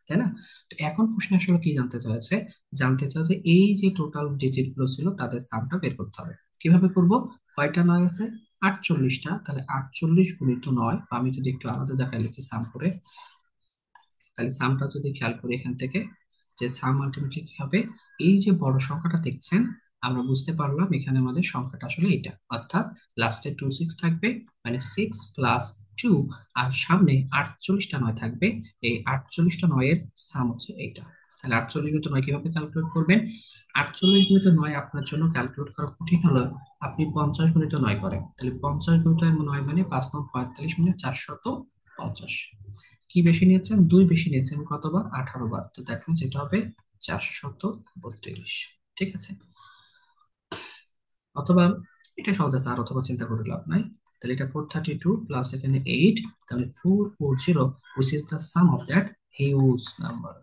তাই না? তো এখন প্রশ্ন আসলে কি জানতে চাইছে? জানতে চাও যে এই যে টোটাল ডিজিট গুলো ছিল, তাদের সামটা বের করতে হবে। কিভাবে করব? কয়টা নয় আছে? 48টা। তাহলে 48 গুণিত 9, আমি যদি একটু আলাদা জায়গায় লিখি সাম করে, তাহলে সামটা যদি খেয়াল করি এখান থেকে, যে সাম আলটিমেটলি কি হবে? এই যে বড় সংখ্যাটা দেখছেন, আমরা বুঝতে পারলাম এখানে আমাদের সংখ্যাটা আসলে এটা, অর্থাৎ লাস্টে 26 থাকবে, মানে 6 + 2, আর সামনে 48টা নয় থাকবে। এই 48টা নয়ের সাম হচ্ছে এইটা। তাহলে 48 × 9 কিভাবে ক্যালকুলেট করবেন? 48 × 9 আপনার জন্য ক্যালকুলেট করা কঠিন হলো, আপনি 50 × 9 করেন, তাহলে 50 × 9 মানে 5×9 = 45, মানে 450। কি বেশি নিয়েছেন? 2 বেশি নিয়েছেন, কতবার? 18 বার। তো দ্যাট মিনস এটা হবে 432। ঠিক আছে। অথবা এটা সহজ আছে, আর অথবা চিন্তা করে লাভ নাই। তাহলে এটা 432 প্লাস এখানে 8, তাহলে 440, which is the sum of that huge number.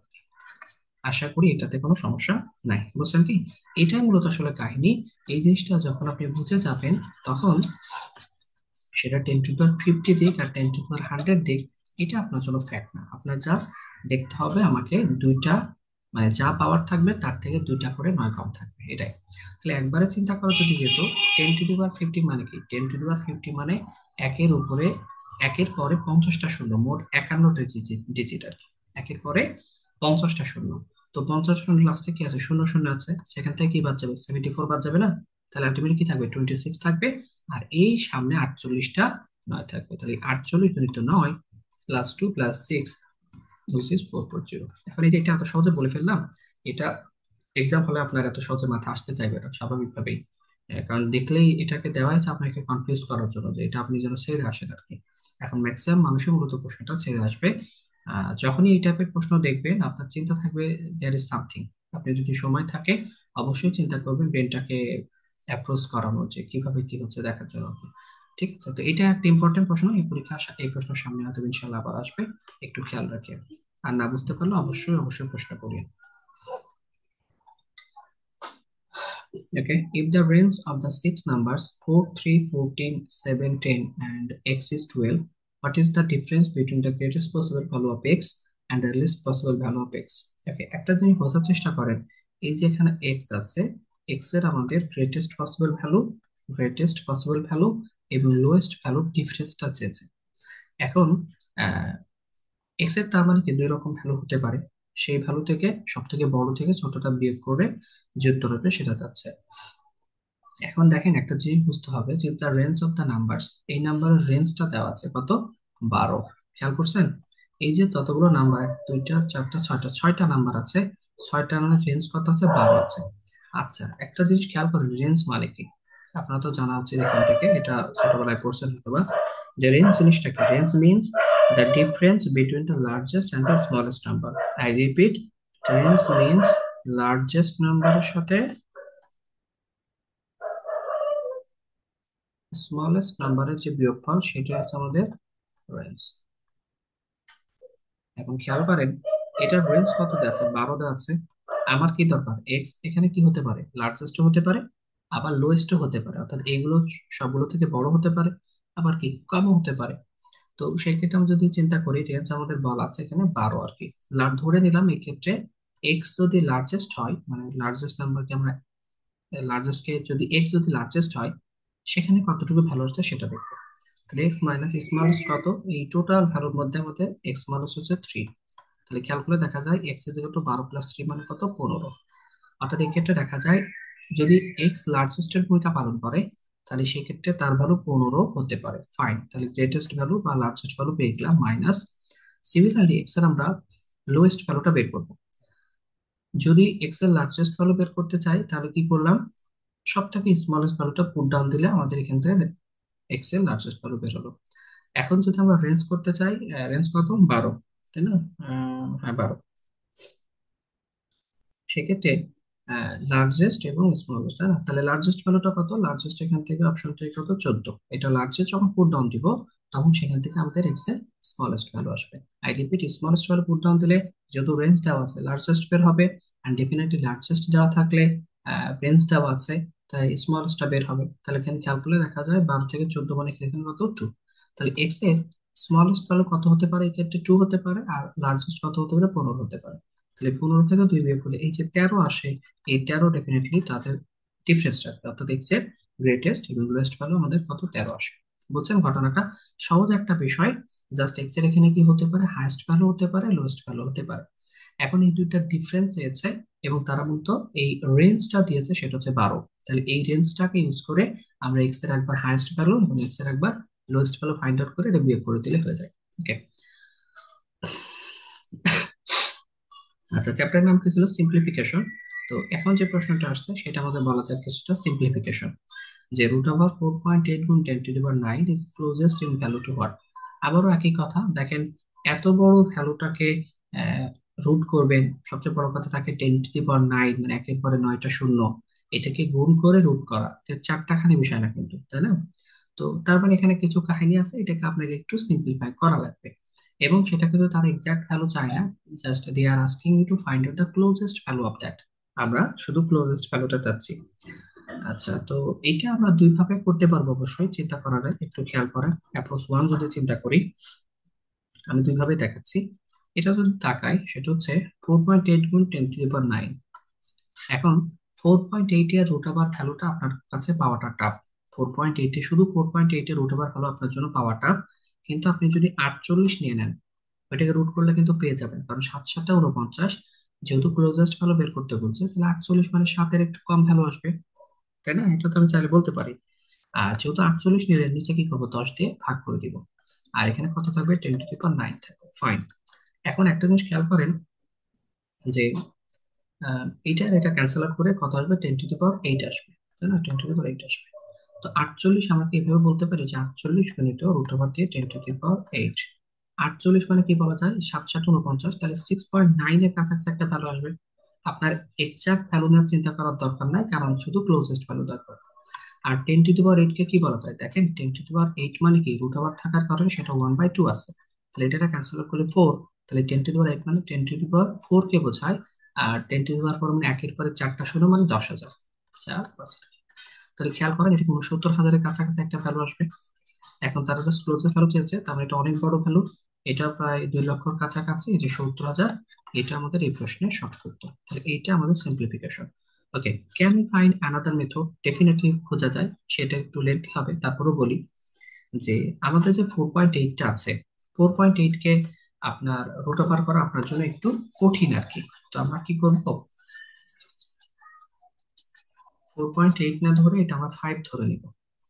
আশা করি এটাতে কোনো সমস্যা নাই, বুঝছেন কি? এটাই মূলত আসলে কাহিনী। এই জিনিসটা যখন আপনি বুঝে যাবেন, তখন সেটা 10^50 দিক আর 10^100 দিক, এটা আপনার জন্য ফ্যাক্ট না। আপনার জাস্ট দেখতে হবে আমাকে দুইটা, মানে যা পাওয়ার থাকবে তার থেকে দুইটা করে নয় কম থাকবে, এটাই। তাহলে একবারে চিন্তা করো যদি যেত, 10^50 মানে কি? 10^50 মানে একের উপরে, একের পরে 50টা শূন্য, মোট 51টা ডিজিট আর কি। একের পরে 50টা শূন্য। তো 50টা শূন্য লাস্টে কি আছে? শূন্য শূন্য আছে, সেখান থেকে কি বাদ যাবে? 74 বাদ যাবে না? তাহলে আলটিমেটলি কি থাকবে? 26 থাকবে। আর এই সামনে 48টা নয় থাকবে, তাহলে 48 গুণিত 9 প্লাস 2 প্লাস 6 হুইচ ইজ 440। এখন এই যে এটা এত সহজে বলে ফেললাম, এটা এক্সাম হলে আপনার এত সহজে মাথা আসতে চাইবে না স্বাভাবিকভাবেই। কারণ দেখলেই এটাকে দেওয়া হয়েছে আপনাকে কনফিউজ করার জন্য, যে এটা আপনি যেন ছেড়ে আসেন আর কি। এখন ম্যাক্সিমাম মানুষের মূলত প্রশ্নটা ছেড়ে আসবে। যখনই এই টাইপের প্রশ্ন দেখবেন, আপনার চিন্তা থাকবে দেয়ার ইজ সামথিং। আপনি যদি সময় থাকে, অবশ্যই চিন্তা করবেন ব্রেনটাকে অ্যাপ্রোচ করানো, যে কিভাবে কি হচ্ছে দেখার জন্য। ঠিক আছে, তো এটা একটা ইম্পর্টেন্ট প্রশ্ন। এই পরীক্ষা এই প্রশ্ন সামনে হয়তো ইনশাল্লাহ আবার আসবে, একটু খেয়াল রাখেন। আর না বুঝতে পারলে অবশ্যই অবশ্যই প্রশ্ন করিন। Okay, if the range of the six numbers 4, 3, 14, 7, 10 and x is 12, what is the difference between the greatest possible value of x and the least possible value of x? Okay, একটা জিনিস বোঝার চেষ্টা করেন। এই যে এখানে x আছে, x এর আমাদের গ্রেটেস্ট পসিবল ভ্যালু এবং লোয়েস্ট ভ্যালু ডিফারেন্সটা চেয়েছে। এখন এক্স এর তার মানে কি দুই রকম ভ্যালু হতে পারে। সেই ভ্যালু থেকে সব থেকে বড় থেকে ছোটটা বিয়োগ করে যে উত্তর হবে সেটা যাচ্ছে। এখন দেখেন একটা জিনিস বুঝতে হবে, যে the range of the numbers, এই নাম্বারের রেঞ্জটা দেওয়া আছে কত? 12। খেয়াল করছেন? এই যে যতগুলো নাম্বার, দুইটা চারটা ছয়টা, ছয়টা নাম্বার আছে, ছয়টা মানে রেঞ্জ কত আছে? 12 আছে। আচ্ছা, একটা জিনিস খেয়াল করেন, রেঞ্জ মানে কি? আপনার তো জানা উচিত এখান থেকে, এটা ছোটবেলায় পড়ছেন হয়তোবা, যে রেঞ্জ জিনিসটা কি? Range means the difference between the largest and the smallest number. I repeat, range means largest নাম্বারের সাথে স্মলেস্ট নাম্বারের যে বিয়োগফল, সেটা হচ্ছে আমাদের রেঞ্জ। এখন খেয়াল করেন, এটার রেঞ্জ কত দেওয়া আছে? 12 দেওয়া আছে। আমার কি দরকার? এক্স এখানে কি হতে পারে? লার্জেস্ট হতে পারে, আবার লোয়েস্ট হতে পারে, অর্থাৎ এগুলো সবগুলো থেকে বড় হতে পারে, আবার কি কমও হতে পারে। তো সেই ক্ষেত্রে আমি যদি চিন্তা করি, রেঞ্জ আমাদের বলা আছে এখানে 12 আর কি। ধরে নিলাম এই ক্ষেত্রে এক্স যদি লার্জেস্ট হয়, মানে লার্জেস্ট নাম্বারকে আমরা, লার্জেস্ট কে যদি এক্স যদি লার্জেস্ট হয়, সেখানে কতটুকু ভ্যালু আছে সেটা দেখবো। তাহলে এক্স মাইনাস স্মলস কত? এই টোটাল ভ্যালুর মধ্যে আমাদের এক্স মাইনাস হচ্ছে 3। তাহলে খেয়াল করে দেখা যায় x is equal to 12 plus 3 মানে কত? 15। অর্থাৎ এই ক্ষেত্রে দেখা যায় যদি এক্স লার্জেস্টের ভূমিকা পালন করে, তাহলে সেই ক্ষেত্রে তার ভ্যালু 15 হতে পারে। ফাইন, তাহলে গ্রেটেস্ট ভ্যালু বা লার্জেস্ট ভ্যালু পেয়ে গেলাম মাইনাস। সিমিলারলি এক্স এর আমরা লোয়েস্ট ভ্যালুটা বের করবো। যদি এক্স এর লার্জেস্ট ভ্যালু বের করতে চাই, তাহলে কি করলাম? সব থেকে স্মলেস্ট ভ্যালুটা পুট ডাউন দিলে আমাদের এখান থেকে এক্স এর লার্জেস্ট ভ্যালু বের হলো। এখন যদি আমরা রেঞ্জ করতে চাই, রেঞ্জ কত? 12, তাই না? হ্যাঁ, 12। সেক্ষেত্রে লার্জেস্ট এবং স্মলেস্ট, তাই না? তাহলে লার্জেস্ট ভ্যালুটা কত? লার্জেস্ট এখান থেকে অপশন থেকে কত? 14। এটা লার্জেস্ট যখন পুট ডাউন দিব, তখন সেখান থেকে আমাদের এক্স এর স্মলেস্ট ভ্যালু আসবে। I repeat, smallest value put down দিলে যেহেতু রেঞ্জ দেওয়া আছে, লার্জেস্ট বের হবে। অ্যান্ড ডেফিনেটলি লার্জেস্ট দেওয়া থাকলে রেঞ্জ দেওয়া আছে, তাই স্মলেস্টটা বের হবে। তাহলে এখানে খেয়াল করলে দেখা যায় 12 থেকে 14 মানে এখানে কত? 2। তাহলে এক্স এর স্মলেস্ট ভ্যালু কত হতে পারে? এক্ষেত্রে 2 হতে পারে, আর লার্জেস্ট কত হতে পারে? 15 হতে পারে। তাহলে 15 থেকে 2 বিয়োগ করলে এই যে 13 আসে, এই 13 ডেফিনেটলি তাদের ডিফারেন্স রাখবে, অর্থাৎ এক্স এর গ্রেটেস্ট এবং লোয়েস্ট ভ্যালু আমাদের কত? 13 আসে। বুঝছেন ঘটনাটা? সহজ একটা বিষয়। জাস্ট এক্স এর এখানে কি হতে পারে? হাইয়েস্ট ভ্যালু হতে পারে, লোয়েস্ট ভ্যালু হতে পারে। এখন এই দুইটা ডিফারেন্স চেয়েছে, এবং তারা মূলত এই রেঞ্জটা দিয়েছে, সেটা হচ্ছে 12। তাহলে এই রেঞ্জটাকে ইউজ করে আমরা এক্স এর একবার হাইয়েস্ট ভ্যালু এবং এক্স এর একবার লোয়েস্ট ভ্যালু ফাইন্ড আউট করে এটা বিয়োগ করে দিলে হয়ে যায়। ওকে, আচ্ছা, চ্যাপ্টার নাম কি ছিল? সিম্পলিফিকেশন। তো এখন যে প্রশ্নটা আসছে সেটা আমাদের বলা যায় কিছুটা সিম্পলিফিকেশন, যে রুট ওভার 4.8 গুণ 10^9 is closest in value to what. আবারও একই কথা দেখেন, এত বড় ভ্যালুটাকে রুট করবেন, সবচেয়ে বড় কথা তাকে 10⁹ মানে একের পরে 9টা শূন্য, এটাকে গুণ করে রুট করা, তো চারটাখানি বিষয় না কিন্তু, তাই না? তো তার মানে এখানে কিছু কাহিনী আছে, এটাকে আপনাকে একটু সিম্পলিফাই করা লাগবে। এবং সেটা কিন্তু তার এক্সাক্ট ভ্যালু চায় না, just they are asking you to find out the closest value of that. আমরা শুধু ক্লোজেস্ট ভ্যালুটা চাচ্ছি। আচ্ছা, তো এইটা আমরা দুই ভাবে করতে পারবো, অবশ্যই চিন্তা করা যায়, একটু খেয়াল করেন। অ্যাপ্রোচ ওয়ান যদি চিন্তা করি, আমি দুই ভাবে দেখাচ্ছি। এটা যদি তাকাই, সেটা হচ্ছে 4.8 গুণ 10⁹ এখন 4.8 এর রুট ওভার ভ্যালুটা আপনার কাছে পাওয়াটা টাফ। 4.8 এ শুধু 4.8 এর রুট ওভার ভ্যালু আপনার জন্য পাওয়া টাফ। কিন্তু আপনি যদি 48 নিয়ে নেন, ওইটাকে রুট করলে কিন্তু পেয়ে যাবেন, কারণ 7×7 = 49। যেহেতু ক্লোজেস্ট ভ্যালু বের করতে বলছে, তাহলে 48 মানে 7-এর একটু কম ভ্যালু আসবে, তাই না? এটা তো আমি চাইলে বলতে পারি। আর যেহেতু 48 নিলেন, নিচে কি করবো, 10 দিয়ে ভাগ করে দিব। আর এখানে কত থাকবে, 10⁹ থাকবে, ফাইন। এখন একটা জিনিস খেয়াল করেন যে এইটা আর এটা ক্যান্সেল আউট করে কত আসবে, 10⁸ আসবে, তাই না? 10⁸ আসবে। তো 48 আমরা কি এভাবে বলতে পারি যে 48 গুণিত রুট ওভার দিয়ে 10⁸। 48 মানে কি বলা যায়, 7×7 = 49, তাহলে 6.9 এর কাছাকাছি একটা ভ্যালু আসবে। আপনার এক্সাক্ট ভ্যালু নিয়ে চিন্তা করার দরকার নাই, কারণ শুধু ক্লোজেস্ট ভ্যালু দরকার। আর 10⁸ কে কি বলা যায়, দেখেন 10⁸ মানে কি, রুট ওভার থাকার কারণে সেটা 1/2 আছে, তাহলে এটা ক্যান্সেল করলে 4। তাহলে 10⁸ মানে 10⁴ কে বোঝায়। আর 10⁴ মানে একের পরে চারটা শূন্য মানে 10,000। 4 5। তাহলে খেয়াল করেন, এটা 69,000-এর কাছাকাছি একটা ভ্যালু আসবে। এখন তারা জাস্ট ক্লোজেস্ট ভ্যালু চেয়েছে, তার মানে এটা অনেক বড় ভ্যালু। এটা প্রায় 2 লক্ষর কাছাকাছি, এই যে 70,000। এটা আমাদের এই প্রশ্নের সঠিক উত্তর, তাহলে এইটা আমাদের simplification. Okay, can you find another method? Definitely খোঁজা যায়, সেটা একটু লেন্থি হবে, তারপরেও বলি যে আমাদের যে 4.8টা আছে, 4.8 কে আপনার রুট ওভার করা আপনার জন্য একটু কঠিন আর কি। তো আমরা কি করবো, 4.8 না ধরে এটা আমরা 5 ধরে নিব।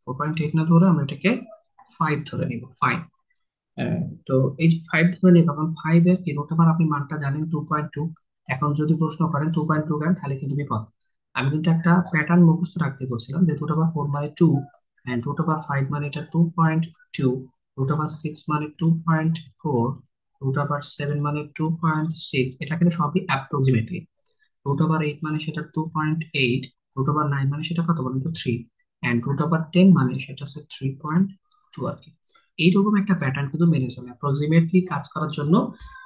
4.8 না ধরে আমরা এটাকে 5 ধরে নিব, ফাইন। হ্যাঁ, তো এই যে 5 ধরে নিব, এখন 5 এর কি রুট ওভার আপনি মানটা জানেন 2.2। এখন যদি প্রশ্ন করেন 2.2 কেন, তাহলে কিন্তু বিপদ। আমি কিন্তু একটা প্যাটার্ন মুখস্থ রাখতে বলছিলাম যে রুট ওভার 4 মানে 2, এন্ড রুট ওভার 5 মানে এটা 2.2, রুট ওভার 6 মানে 2.4, রুট ওভার 7 মানে 2.6। এটা কিন্তু সবই অ্যাপ্রক্সিমেটলি। রুট ওভার 8 মানে সেটা 2.8, রুট ওভার 9 মানে সেটা কত বলেন তো 3, এন্ড রুট ওভার 10 মানে সেটা হচ্ছে 3.2 আর কি। এইরকম একটা প্যাটার্ন কিন্তু মেনে চলে অ্যাপ্রক্সিমেটলি কাজ করার জন্য।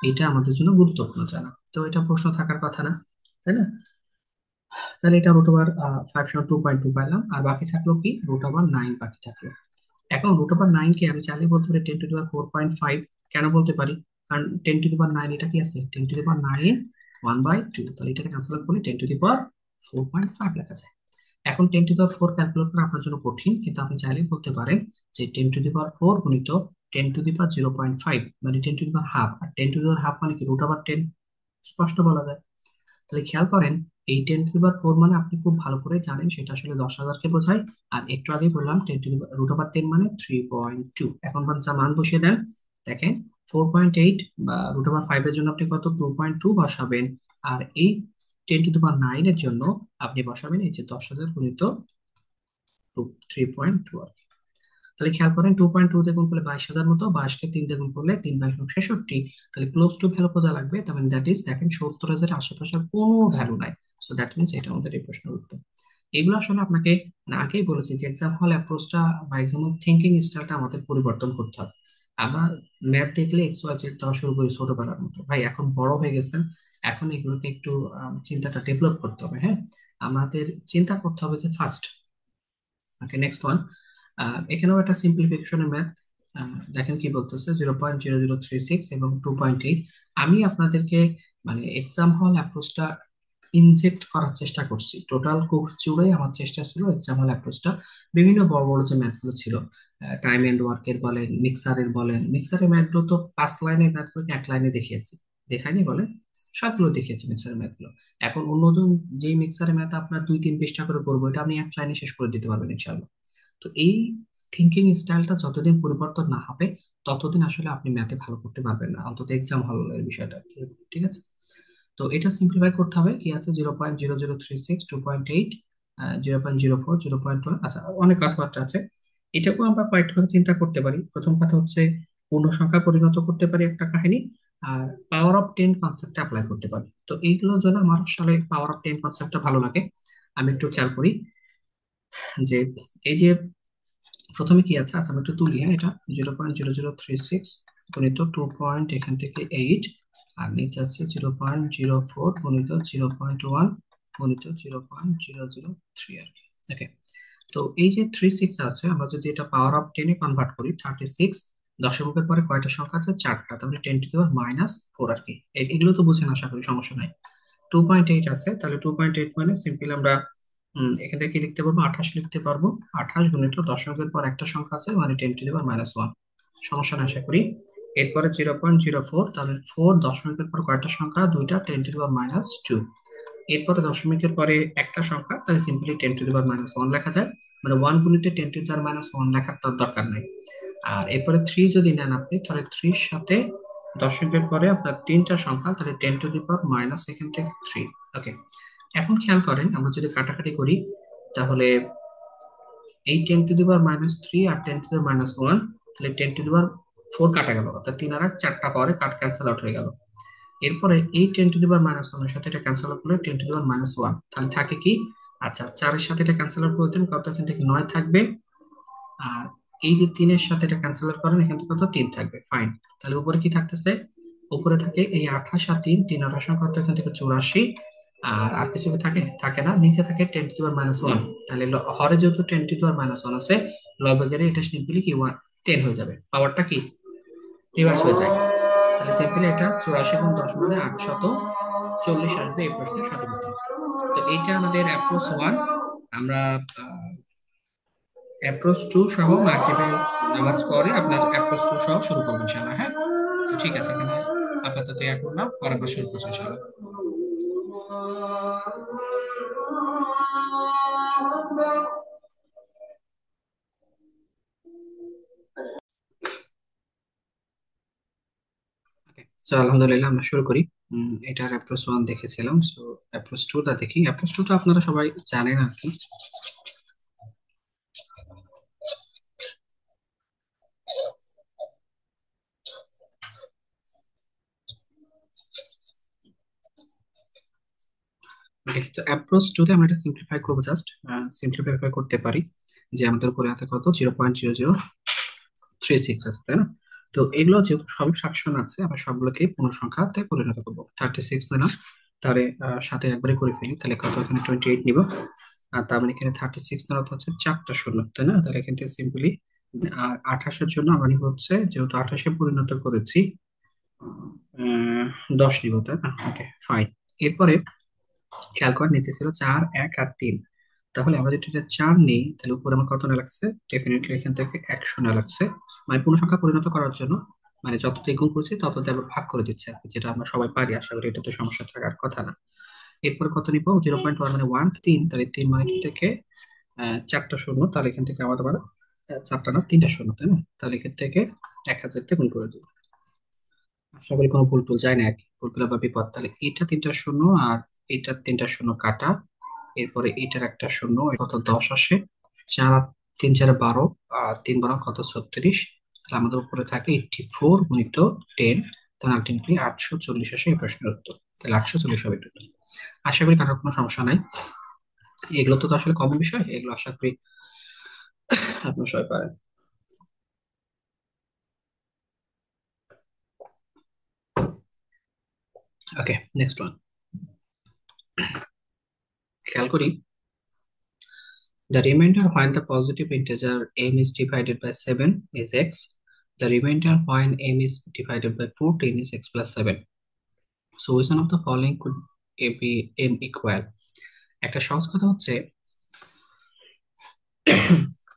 এটা আমাদের জন্য গুরুত্বপূর্ণ জানা, তো এটা প্রশ্ন থাকার কথা না, তাই না? তাহলে এটা রুট ওভার 5 2.2 পাইলাম, আর বাকি থাকলো কি, রুট ওভার 9 বাকি থাকলো। এখন রুট ওভার 9 কে আমি চাইলে বলতে পারি 10⁴ কেন বলতে পারি, কারণ 10⁹ এটা কি আছে, 10⁹ 1/2, তাহলে এটা ক্যান্সেল করলে 10⁴ লেখা যায়। এখন 10⁴ ক্যালকুলেট করা আপনার জন্য কঠিন, কিন্তু আপনি চাইলে বলতে পারেন যে 10⁴ গুণিত 10⁻0.5 মানে 10⁻½ আর 10⁻½ মানে কি, রুট ওভার 10। স্পষ্ট বলা যায়। তাহলে খেয়াল করেন, এই 10⁻4 মানে আপনি খুব ভালো করে জানেন সেটা আসলে 10,000-কে বোঝায়। আর একটু আগে বললাম রুট ওভার 10 মানে 3.2। এখন যা মান বসিয়ে দেন, দেখেন 4.8 বা রুট ওভার 5 এর জন্য আপনি কত, 2.2 বসাবেন। আর এই 10⁹ এর জন্য আপনি বসাবেন এই যে 10,000 গুণিত 3.2। তাহলে খেয়াল করেন 2.2 দিয়ে গুণ করলে 22,000 মতো, 22-কে 3 দিয়ে গুণ করলে 3 22 66। তাহলে ক্লোজ টু ভ্যালু খোঁজা লাগবে, তার মানে দ্যাট ইজ, দেখেন 70,000 আশেপাশে আর কোনো ভ্যালু নাই। সো দ্যাট মিনস এটা আমাদের এই প্রশ্নের উত্তর। এগুলো আসলে আপনাকে, মানে আগেই বলেছি যে এক্সাম হল অ্যাপ্রোচটা বা এক্সাম থিঙ্কিং স্টাইলটা আমাদের পরিবর্তন করতে হবে। আমরা ম্যাথ দেখলে এক্স ওয়াই জেড দেওয়া শুরু করি ছোটবেলার মতো, ভাই এখন বড় হয়ে গেছেন, এখন এগুলোকে একটু চিন্তাটা ডেভেলপ করতে হবে, হ্যাঁ। আমাদের চিন্তা করতে হবে যে ফার্স্ট, ওকে নেক্সট ওয়ান, এখানেও একটা সিম্পলিফিকেশনের ম্যাথ। দেখেন কি বলতেছে, 0.0036 এবং 2.8। আমি আপনাদেরকে মানে এক্সাম হল অ্যাপ্রোচটা ইনজেক্ট করার চেষ্টা করছি, টোটাল কোর্স জুড়ে আমার চেষ্টা ছিল এক্সাম হল অ্যাপ্রোচটা বিভিন্ন বড় বড় যে ম্যাথগুলো ছিল, টাইম এন্ড ওয়ার্কের বলেন, মিক্সারের ম্যাথগুলো তো 5 লাইনের ম্যাথগুলোকে 1 লাইনে দেখিয়েছি, দেখাইনি বলেন, সবগুলো দেখিয়েছি মিক্সারের ম্যাথগুলো। এখন অন্যজন যেই মিক্সারের ম্যাথ আপনার 2 3 পৃষ্ঠা করে করবো, এটা আপনি 1 লাইনে শেষ করে দিতে পারবেন ইনশাল্লাহ। তো এই থিঙ্কিং স্টাইলটা যতদিন পরিবর্তন না হবে, ততদিন আসলে আপনি ম্যাথে ভালো করতে পারবেন না, অন্তত এক্সাম হলের বিষয়টা, ঠিক আছে? তো এটা সিম্পলিফাই করতে হবে, কি আছে, 0.0036, 2.8, 0.04, 0.1, আচ্ছা অনেক কথাবার্তা আছে। এটাকেও আমরা কয়েকটা ভাবে চিন্তা করতে পারি। প্রথম কথা হচ্ছে পূর্ণ সংখ্যা পরিণত করতে পারি একটা কাহিনী, আর পাওয়ার অফ 10 কনসেপ্টটা অ্যাপ্লাই করতে পারি। তো এইগুলোর জন্য আমার আসলে পাওয়ার অফ 10 কনসেপ্টটা ভালো লাগে। আমি একটু খেয়াল করি যে এই যে প্রথমে কি আছে, আচ্ছা আমি একটু তুলি, হ্যাঁ, এটা 0.0036 গুণিত 2 এখান থেকে 8, আর নিচে আছে 0.04 গুণিত 0.1 গুণিত 0.003 আর কি। ওকে, তো এই যে 36 আছে, আমরা যদি এটা পাওয়ার অফ 10 এ কনভার্ট করি, 36 দশমিকের পরে কয়টা সংখ্যা আছে, চারটা, তাহলে 10⁻⁴ আর কি। এগুলো তো বুঝেন, আশা করি সমস্যা নাই। 2.8 আছে, তাহলে 2.8 মানে সিম্পল আমরা এখান থেকে কি লিখতে পারবো, 28 লিখতে পারবো। 28 গুণিত দশমিকের পর একটা সংখ্যা আছে মানে 10⁻⁻1, সমস্যা না আশা করি। এরপরে 0.04, তাহলে 4 দশমিকের পর কয়টা সংখ্যা, দুইটা, 10⁻²। এরপরে দশমিকের পরে একটা সংখ্যা, তাহলে সিম্পলি 10⁻1 লেখা যায়। মানে 1 গুণিতে 10⁻1 লেখার তার দরকার নেই। আর এরপরে 3 যদি নেন আপনি, তাহলে 3 এর সাথে দশমিকের পরে আপনার তিনটা সংখ্যা, তাহলে 10⁻⁻ এখান থেকে 3। ওকে, এখন খেয়াল করেন আমরা যদি কাটাকাটি করি, তাহলে এই 10⁻³ আর 10⁻1, তাহলে 10⁻⁴ কাটা গেল, অর্থাৎ 3 আর 4টা পাওয়ারে কাট ক্যান্সেল আউট হয়ে গেল। এরপরে এই 10⁻⁻1 এর সাথে এটা ক্যান্সেল আউট করলে 10⁻⁻1, তাহলে থাকে কি, আচ্ছা 4 এর সাথে এটা ক্যান্সেল আউট করতেন, কত এখান থেকে 9 থাকবে। আর এই যে 3 এর সাথে এটা ক্যান্সেল আউট করেন, এখান থেকে কত 3 থাকবে, ফাইন। তাহলে উপরে কি থাকতেছে, উপরে থাকে এই 28 আর 3, 3 28 কত এখান থেকে 84। আর আর কিছু থাকে থাকে না, নিচে থাকে 10⁻⁻1। তাহলে হরে যেহেতু 10⁻⁻1 আছে, লবেগেরে এটা সিম্পলি কি 10 হয়ে যাবে, পাওয়ারটা কি রিভার্স হয়ে যায়। তাহলে সিম্পলি এটা 84 গুণ 10 মানে 840 আসবে এই প্রশ্নের সঠিক উত্তর। তো এইটা আমাদের অ্যাপ্রোচ 1। আমরা অ্যাপ্রোচ 2 সহ মাগরিবের নামাজ পড়ে আপনার অ্যাপ্রোচ 2 সহ শুরু করবো ইনশাআল্লাহ, হ্যাঁ। তো ঠিক আছে, এখানে আপাতত ইয়া করলাম, পরে আবার শুরু করছি ইনশাআল্লাহ। তো আলহামদুলিল্লাহ আমরা শুরু করি। এটার অ্যাপ্রোচ 1 দেখেছিলাম, তো অ্যাপ্রোচ 2টা দেখি। অ্যাপ্রোচ 2টা আপনারা সবাই জানেন আর কি। Okay, তো অ্যাপ্রোচ 2তে আমরা এটা সিম্পলিফাই করবো, জাস্ট সিম্পলিফাই করতে পারি যে আমাদের উপরে হাতে কত 0.0036 আছে, তাই না? তো এগুলো যেহেতু সবই ফ্র্যাকশন আছে, আমরা সবগুলোকে পূর্ণ সংখ্যাতে পরিণত করবো। 36 নিলাম, তাহলে সাথে একবারে করে ফেলি, তাহলে কত এখানে 28 নিব। আর তার মানে এখানে 36 নেওয়ার অর্থ হচ্ছে চারটা শূন্য, তাই না? তাহলে এখান থেকে সিম্পলি, আর 28-এর জন্য আমরা নিব হচ্ছে, যেহেতু 28-এ পরিণত করেছি, 10 নিব, তাই না? ওকে, ফাইন। এরপরে খেয়াল কর, নিচে ছিল 4, 1 আর 3। তাহলে আমরা যদি এটা 4 নিই, তাহলে উপরে আমার কত না লাগছে, ডেফিনেটলি এখান থেকে 100 না লাগছে। মানে পূর্ণ সংখ্যা পরিণত করার জন্য, মানে যততে গুণ করছি তততে আবার ভাগ করে দিচ্ছে আর কি, যেটা আমরা সবাই পারি, আশা করি এটা তো সমস্যা থাকার কথা না। এরপরে কত নিবো, 0.1 মানে 1, 3, তাহলে 3 মানে এখান থেকে চারটা শূন্য, তাহলে এখান থেকে আমাদের আবার চারটা না তিনটা শূন্য, তাই না? তাহলে এখান থেকে 1000 তে গুণ করে দেবো। আশা করি কোনো ভুল টুল যায় না আর কি, ভুল টুল বা বিপদ। তাহলে এইটা তিনটা শূন্য, আর এইটার তিনটা শূন্য কাটা, এরপরে এইটার একটা শূন্য, কত 10 আসে। 4 আর 3 4 12, আর 3 12 কত 36। তাহলে আমাদের উপরে থাকে 84 গুণিত 10, তাহলে আলটিমেটলি 840 আসে এই প্রশ্নের উত্তর। তাহলে 840 হবে এটা। আশা করি কারোর কোনো সমস্যা নাই। এগুলো তো আসলে কমন বিষয়, এগুলো আশা করি আপনার সবাই পারেন। ওকে, নেক্সট ওয়ান। খেয়াল করি, the remainder when the positive integer m is divided by 7 is x. The remainder when m is divided by 14 is x plus 7. So which one of the following could be m equal? একটা সহজ কথা হচ্ছে,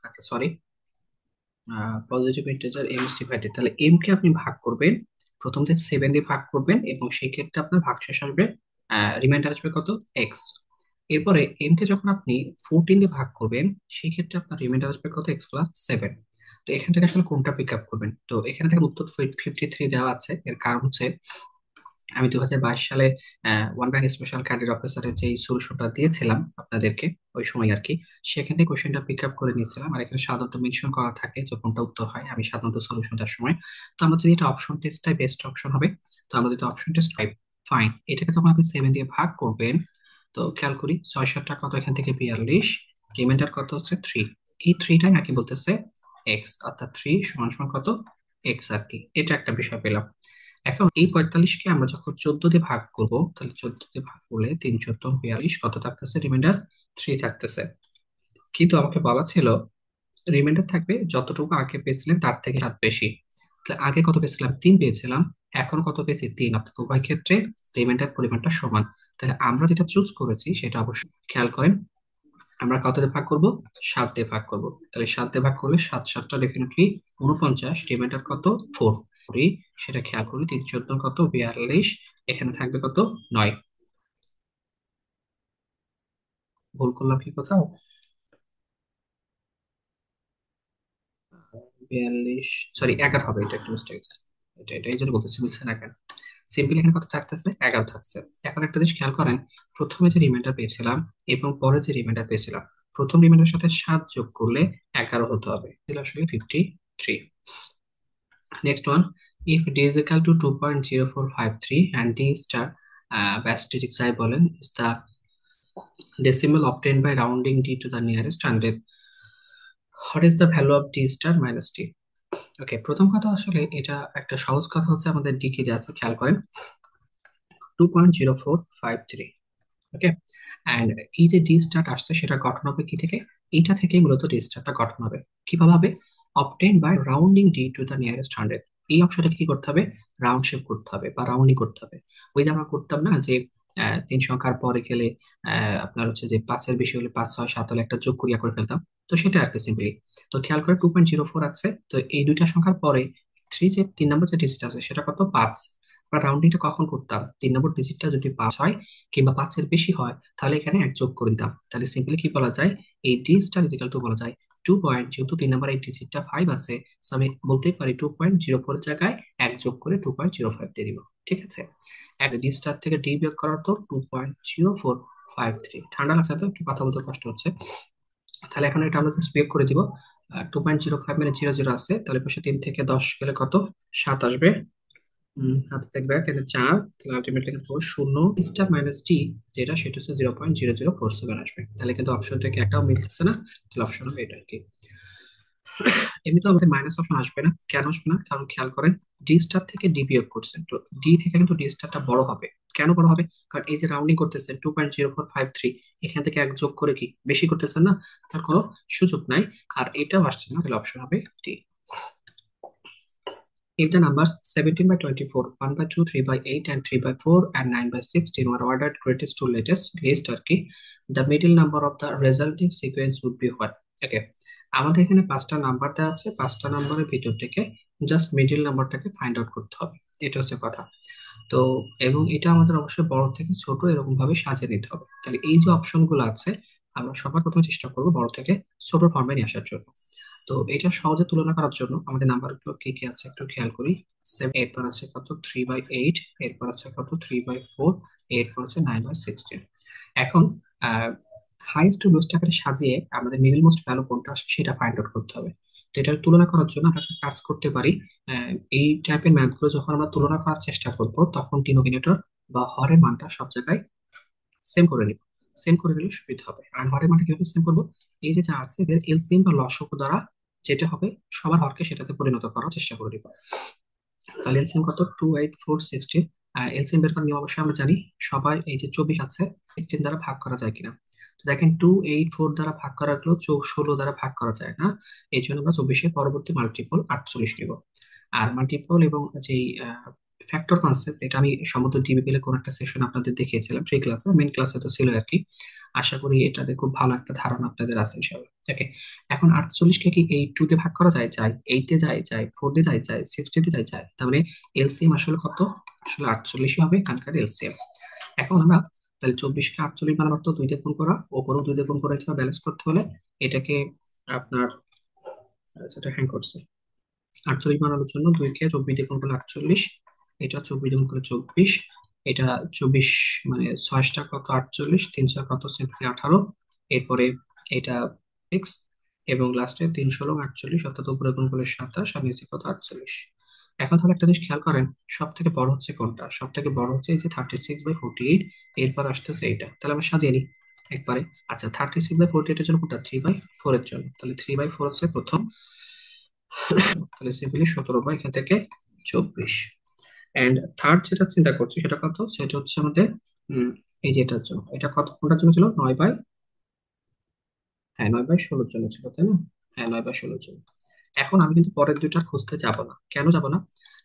আচ্ছা sorry, positive integer M is divided, তাহলে M কে আপনি ভাগ করবেন, প্রথম থেকে 7 দিয়ে ভাগ করবেন, এবং সেই ক্ষেত্রে আপনার ভাগশেষ আসবে, রিমাইন্ডার আসবে কত, এক্স। এরপরে এম কে যখন আপনি 14 দিয়ে ভাগ করবেন, সেই ক্ষেত্রে আপনার রিমাইন্ডার আসবে কত, এক্স প্লাস 7। তো এখান থেকে আসলে কোনটা পিক আপ করবেন, তো এখানে থেকে উত্তর 53 দেওয়া আছে। এর কারণ হচ্ছে আমি 2022 সালে ওয়ান ব্যাংক স্পেশাল ক্যাডার অফিসারের যে সলিউশনটা দিয়েছিলাম আপনাদেরকে ওই সময় আর কি, সেখান থেকে কোশ্চেনটা পিক আপ করে নিয়েছিলাম। আর এখানে সাধারণত মেনশন করা থাকে যে কোনটা উত্তর হয়, আমি সাধারণত সলিউশন দেওয়ার সময়। তো আমরা যদি এটা অপশন টেস্টটাই বেস্ট অপশন হবে, তো আমরা যদি অপশন টেস্ট পাই, ফাইন। এটাকে যখন আপনি 7 দিয়ে ভাগ করবেন, তো খেয়াল করি 6 7 কত, এখান থেকে 42, রিমাইন্ডার কত হচ্ছে 3। এই থ্রিটাই নাকি বলতেছে এক্স, অর্থাৎ 3 সমান সমান কত, এক্স আর কি। এটা একটা বিষয় পেলাম। এখন এই 45-কে আমরা যখন 14 দিয়ে ভাগ করব, তাহলে 14 দিয়ে ভাগ করলে 3 14 42 কত থাকতেছে, রিমাইন্ডার 3 থাকতেছে। কিন্তু আমাকে বলা ছিল রিমাইন্ডার থাকবে যতটুকু আগে পেয়েছিলেন তার থেকে 7 বেশি। তাহলে আগে কত পেয়েছিলাম, 3 পেয়েছিলাম, এখন কত পেয়েছি, 3। অর্থাৎ উভয় ক্ষেত্রে রিমাইন্ডার পরিমাণটা সমান। তাহলে আমরা যেটা চুজ করেছি সেটা অবশ্যই খেয়াল করেন, আমরা কত দিয়ে ভাগ করব, 7 দিয়ে ভাগ করব। তাহলে 7 দিয়ে ভাগ করলে 7 7টা ডেফিনেটলি 49, রিমাইন্ডার কত, 4 করি। সেটা খেয়াল করি, 3 14 কত, 42, এখানে থাকবে কত, 9। ভুল করলাম কি কোথাও? 42, সরি 11 হবে, এটা একটা মিস্টেক। এটা এই জন্য বলতেছি মিলছে না কেন। সিম্পলি এখানে কত থাকতেছে, 11 থাকছে। এখন একটা জিনিস খেয়াল করেন, প্রথমে যে রিমাইন্ডার পেয়েছিলাম এবং পরে যে রিমাইন্ডার পেয়েছিলাম, প্রথম রিমাইন্ডারের সাথে 7 যোগ করলে 11 হতে হবে, তাহলে আসলে 53। Next one, if d is equal to 2.0453 and d star ব্যস্টিক যাই বলেন is the decimal obtained by rounding d to the nearest hundred, what is the value of d star minus d? ওকে, প্রথম কথা আসলে এটা একটা সহজ কথা হচ্ছে, আমাদের ডি কে দেওয়া আছে, খেয়াল করেন 2.0453। ওকে, অ্যান্ড এই যে ডি স্টার্ট আসছে সেটা গঠন হবে কি থেকে, এইটা থেকেই মূলত ডি স্টারটা গঠন হবে। কিভাবে হবে, obtain by rounding D to the nearest hundred. এই অংশটাকে কি করতে হবে, রাউন্ড শেপ করতে হবে বা রাউন্ডিং করতে হবে। ওই যে আমরা করতাম না যে 3 সংখ্যার পরে গেলে আপনার হচ্ছে যে 5-এর বেশি হলে 5 6 7 হলে একটা যোগ করিয়া করে ফেলতাম। তো সেটা আর কি সিম্পলি। তো খেয়াল করে 2.04 আছে, তো এই দুইটা সংখ্যার পরে থ্রি যে 3 নম্বর যে ডিজিট আছে সেটা কত, 5। আমরা রাউন্ডিংটা কখন করতাম, 3 নম্বর ডিজিটটা যদি 5 হয় কিংবা 5-এর বেশি হয়, তাহলে এখানে এক যোগ করে দিতাম। তাহলে সিম্পলি কি বলা যায়, এই ডি স্টার ইজিক্যাল টু বলা যায় 2 পয়েন্ট, যেহেতু 3 নম্বর এই ডিজিটটা 5 আছে, so আমি বলতেই পারি 2.04 জায়গায় এক যোগ করে 2.05 দিয়ে দিব। ঠিক আছে, এক ডি স্টার থেকে ডি বিয়োগ করার তো 2.0453। ঠান্ডা লাগছে তো, একটু কথা বলতে কষ্ট হচ্ছে। তাহলে এখন এটা আমরা জাস্ট বিয়োগ করে দিব। 2.05 মানে 0 0 আছে, তাহলে পাশে 3 থেকে 10 গেলে কত, 7 আসবে। হাতে থাকবে এখানে 4, তাহলে আলটিমেটলি কিন্তু 0 স্টার মাইনাস টি, যেটা সেটা হচ্ছে 0.0047 আসবে। তাহলে কিন্তু অপশন থেকে একটাও মিলতেছে না, তাহলে অপশন হবে এটা আর কি। এমনিতে আমাদের মাইনাস অপশন আসবে না, কেন আসবে না, কারণ খেয়াল করেন ডি স্টার থেকে ডি বিয়োগ করছেন, তো ডি থেকে কিন্তু ডি স্টারটা বড় হবে। কেন বড় হবে, কারণ এই যে রাউন্ডিং করতেছেন 2.0453, এখান থেকে এক যোগ করে কি বেশি করতেছেন না, তার কোনো সুযোগ নাই। আর এটাও আসছে না, তাহলে অপশন হবে D. If the numbers 17 by 24, 1 by 2, 3 by 8, and 3 by 4, and 9 by 16 were ordered greatest to least turkey, the middle number of the resulting sequence would be what? Okay, আমাদের এখানে 5টা নাম্বার দেওয়া আছে, 5টা নাম্বারের ভিতর থেকে জাস্ট মিডল নাম্বারটাকে ফাইন্ড আউট করতে হবে, এটা হচ্ছে কথা। তো এবং এটা আমাদের অবশ্যই বড় থেকে ছোট এরকম ভাবে সাজিয়ে নিতে হবে। তাহলে এই যে অপশন গুলো আছে, আমরা সবার প্রথমে চেষ্টা করবো বড় থেকে ছোট ফর্মে নিয়ে আসার জন্য। তো এটা সহজে তুলনা করার জন্য আমাদের নাম্বারগুলো কি কি আছে একটু খেয়াল করি। এরপর আছে কত, 3/8, এরপর আছে কত, 3/4, এরপর আছে 9/16। এখন হাইয়েস্ট টু লোয়েস্ট আকারে সাজিয়ে আমাদের মিডল মোস্ট ভ্যালু কোনটা আসে সেটা ফাইন্ড আউট করতে হবে। তো এটার তুলনা করার জন্য আমরা একটা কাজ করতে পারি। এই টাইপের ম্যাথ গুলো যখন আমরা তুলনা করার চেষ্টা করব, তখন ডিনোমিনেটর বা হরের মানটা সব জায়গায় সেম করে নিব। সেম করে নিলে সুবিধা হবে। আর হরের মানটা কিভাবে সেম করবো, এই যে যা আছে এদের এলসিএম বা লসাগু দ্বারা যেটা হবে সবার হরকে সেটাতে পরিণত করার চেষ্টা করে দিব। তাহলে এলসিএম কত, 28460। এলসিএম বের করার নিয়ম অবশ্যই আমরা জানি। সবাই এই যে 24 আছে, 16 দ্বারা ভাগ করা যায় কিনা। তো দেখেন 284 দ্বারা ভাগ করা গেলেও 16 দ্বারা ভাগ করা যায় না, এই জন্য আমরা 24-এর পরবর্তী মাল্টিপল 48 নিব। আর মাল্টিপল এবং যেই ফ্যাক্টর কনসেপ্ট, এটা আমি সম্ভবত ডিবিপিএল কোন একটা সেশন আপনাদের দেখিয়েছিলাম, সেই ক্লাসে, মেন ক্লাসে তো ছিল আর কি। আশা করি এটাতে খুব ভালো একটা ধারণা আপনাদের আছে ইনশাআল্লাহ। ওকে, এখন 48-কে কি এই 2 তে ভাগ করা যায়, যায় 8 তে যায়, যায় 4 তে যায়, যায় 60 তে যায়, যায়। তার মানে এলসিএম আসলে কত, আসলে 48 হবে এখানকার এলসিএম। এখন আমরা তাহলে 24-কে 48 বানাবার তো 2 দিয়ে গুণ করা, ওপরও 2 দিয়ে গুণ করে দিতে হবে ব্যালেন্স করতে হলে। এটাকে আপনার, আচ্ছা এটা হ্যাং করছে, 48 বানানোর জন্য 2-কে 24 দিয়ে গুণ করলে 48, এটা 24 গুণ করে 24। এটা 24, মানে 6টা কত 48, 3 কত সিম্পলি 18। এরপরে এটা সিক্স, এবং লাস্টে 3 ষোলো 48, অর্থাৎ উপরে গুণ করলে 27 আর নিচে কত 48। এখন তাহলে একটা জিনিস খেয়াল করেন, সব থেকে বড় হচ্ছে কোনটা? সব থেকে বড় হচ্ছে এই যে 36/48। এরপর আসতেছে এইটা, তাহলে আমরা সাজিয়ে নিই একবারে। আচ্ছা, 36/48 এর জন্য কোনটা? 3/4 এর জন্য, তাহলে 3/4 হচ্ছে প্রথম। তাহলে সিম্পলি 17 এখান থেকে 24। এন্ড থার্ড যেটা চিন্তা করছি সেটা কত? সেটা হচ্ছে আমাদের এই যে এটার জন্য, এটা কত কোনটার জন্য ছিল? 9/, হ্যাঁ 9/16 জন্য ছিল, তাই না? হ্যাঁ 9/16 জন্য। এখন আমি কিন্তু পরের দুইটা খুঁজতে যাব না। কেন যাব না?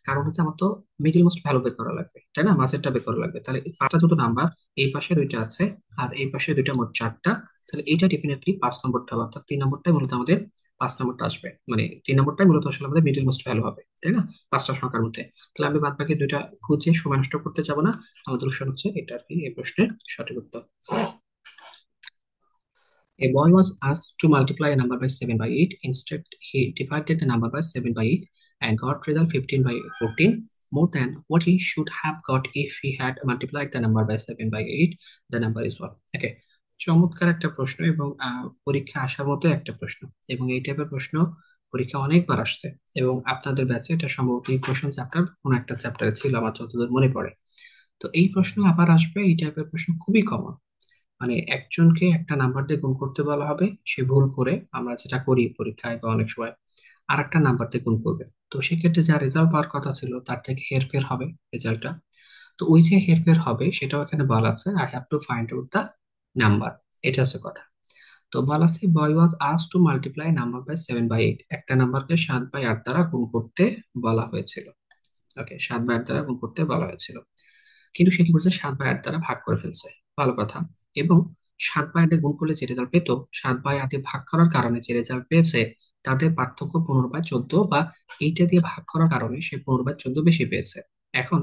কারণ হচ্ছে আমার তো মিডিল মোস্ট ভ্যালু বের করা লাগবে, তাই না? মাঝেরটা বের করা লাগবে। তাহলে এই পাঁচটা যত নাম্বার, এই পাশে দুইটা আছে আর এই পাশে দুইটা, মোট চারটা। তাহলে এইটা ডেফিনেটলি 5 নম্বরটা হবে, অর্থাৎ 3 নম্বরটাই মূলত আমাদের 5 নম্বরটা আসবে, মানে 3 নম্বরটাই মূলত আসলে আমাদের মিডিল মোস্ট ভ্যালু হবে, তাই না? পাঁচটা সংখ্যার মধ্যে। তাহলে আমি বাদ বাকি দুইটা খুঁজে সময় নষ্ট করতে যাব না। আমাদের অপশন হচ্ছে এটা আর কি, এই প্রশ্নের সঠিক উত্তর। A boy was asked to multiply a number by 7 by 8. Instead, he divided the number by 7 by 8 and got result 15 by 14, more than what he should have got if he had multiplied the number by 7 by 8. The number is what? Okay. চমৎকার একটা প্রশ্ন, এবং পরীক্ষা আসার মতো একটা প্রশ্ন। এবং এই টাইপের প্রশ্ন পরীক্ষা অনেকবার আসছে। এবং আপনাদের ব্যাচে এটা সম্ভবত ইকুয়েশন চ্যাপ্টার কোন একটা চ্যাপ্টারে ছিল আমার যতদূর মনে পড়ে। তো এই প্রশ্ন আবার আসবে, এই টাইপের প্রশ্ন খুবই কমন। মানে একজনকে একটা নাম্বার দিয়ে গুণ করতে বলা হবে, সে ভুল করে, আমরা যেটা করি পরীক্ষায় বা অনেক সময়, আর একটা নাম্বার দিয়ে গুণ করবে। তো সেক্ষেত্রে যা রেজাল্ট পাওয়ার কথা ছিল তার থেকে হেরফের হবে রেজাল্টটা। তো ওই যে হেরফের হবে সেটাও এখানে বলা আছে, I have to find out the number. এটা হচ্ছে কথা। তো বলা আছে boy was asked to multiply number by 7/8, একটা নাম্বারকে 7/8 দ্বারা গুণ করতে বলা হয়েছিল। ওকে, 7/8 দ্বারা গুণ করতে বলা হয়েছিল, কিন্তু সে কি করছে? 7/8 দ্বারা ভাগ করে ফেলছে। ভালো কথা। এবং 7/8 গুণ করলে যে রেজাল্ট পেত, 7/8 ভাগ করার কারণে যে রেজাল্ট পেয়েছে, তাদের পার্থক্য 15/14, বা এইটা দিয়ে ভাগ করার কারণে সে 15/14 বেশি পেয়েছে। এখন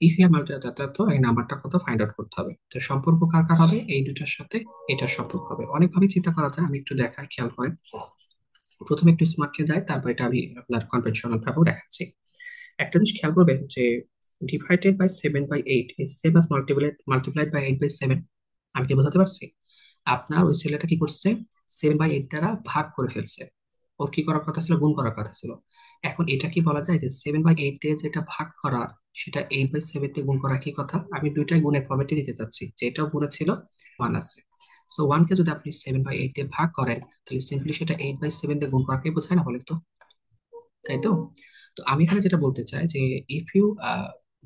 ইফ ইউ মাল্টিপ্লাই, তো এই নাম্বারটা কত ফাইন্ড আউট করতে হবে। তো সম্পর্ক কার কার হবে? এই দুটার সাথে এটার সম্পর্ক হবে। অনেকভাবে চিন্তা করা যায়, আমি একটু দেখাই, খেয়াল করেন। প্রথমে একটু স্মার্টলি যায়, তারপর এটা আমি আপনার কনভেনশনাল ভাবেও দেখাচ্ছি। একটা জিনিস খেয়াল করবেন যে divided by 7/8 is same as multiplied by 8/7। আমি কি বোঝাতে পারছি? আপনার ওই ছেলেটা কি করছে? 7/8 দ্বারা ভাগ করে ফেলছে। ওর কি করার কথা ছিল? গুণ করার কথা ছিল। এখন এটা কি বলা যায় যে 7/8 দিয়ে যেটা ভাগ করা, সেটা 8/7 দিয়ে গুণ করা কি কথা? আমি দুইটাই গুণের ফর্মেটে দিতে চাচ্ছি, যেটাও গুণে ছিল, ওয়ান আছে। সো ওয়ানকে যদি আপনি 7/8 দিয়ে ভাগ করেন, তাহলে সিম্পলি সেটা 8/7 দিয়ে গুণ করাকে বোঝায় না, বলেন তো? তাই তো? তো আমি এখানে যেটা বলতে চাই যে if you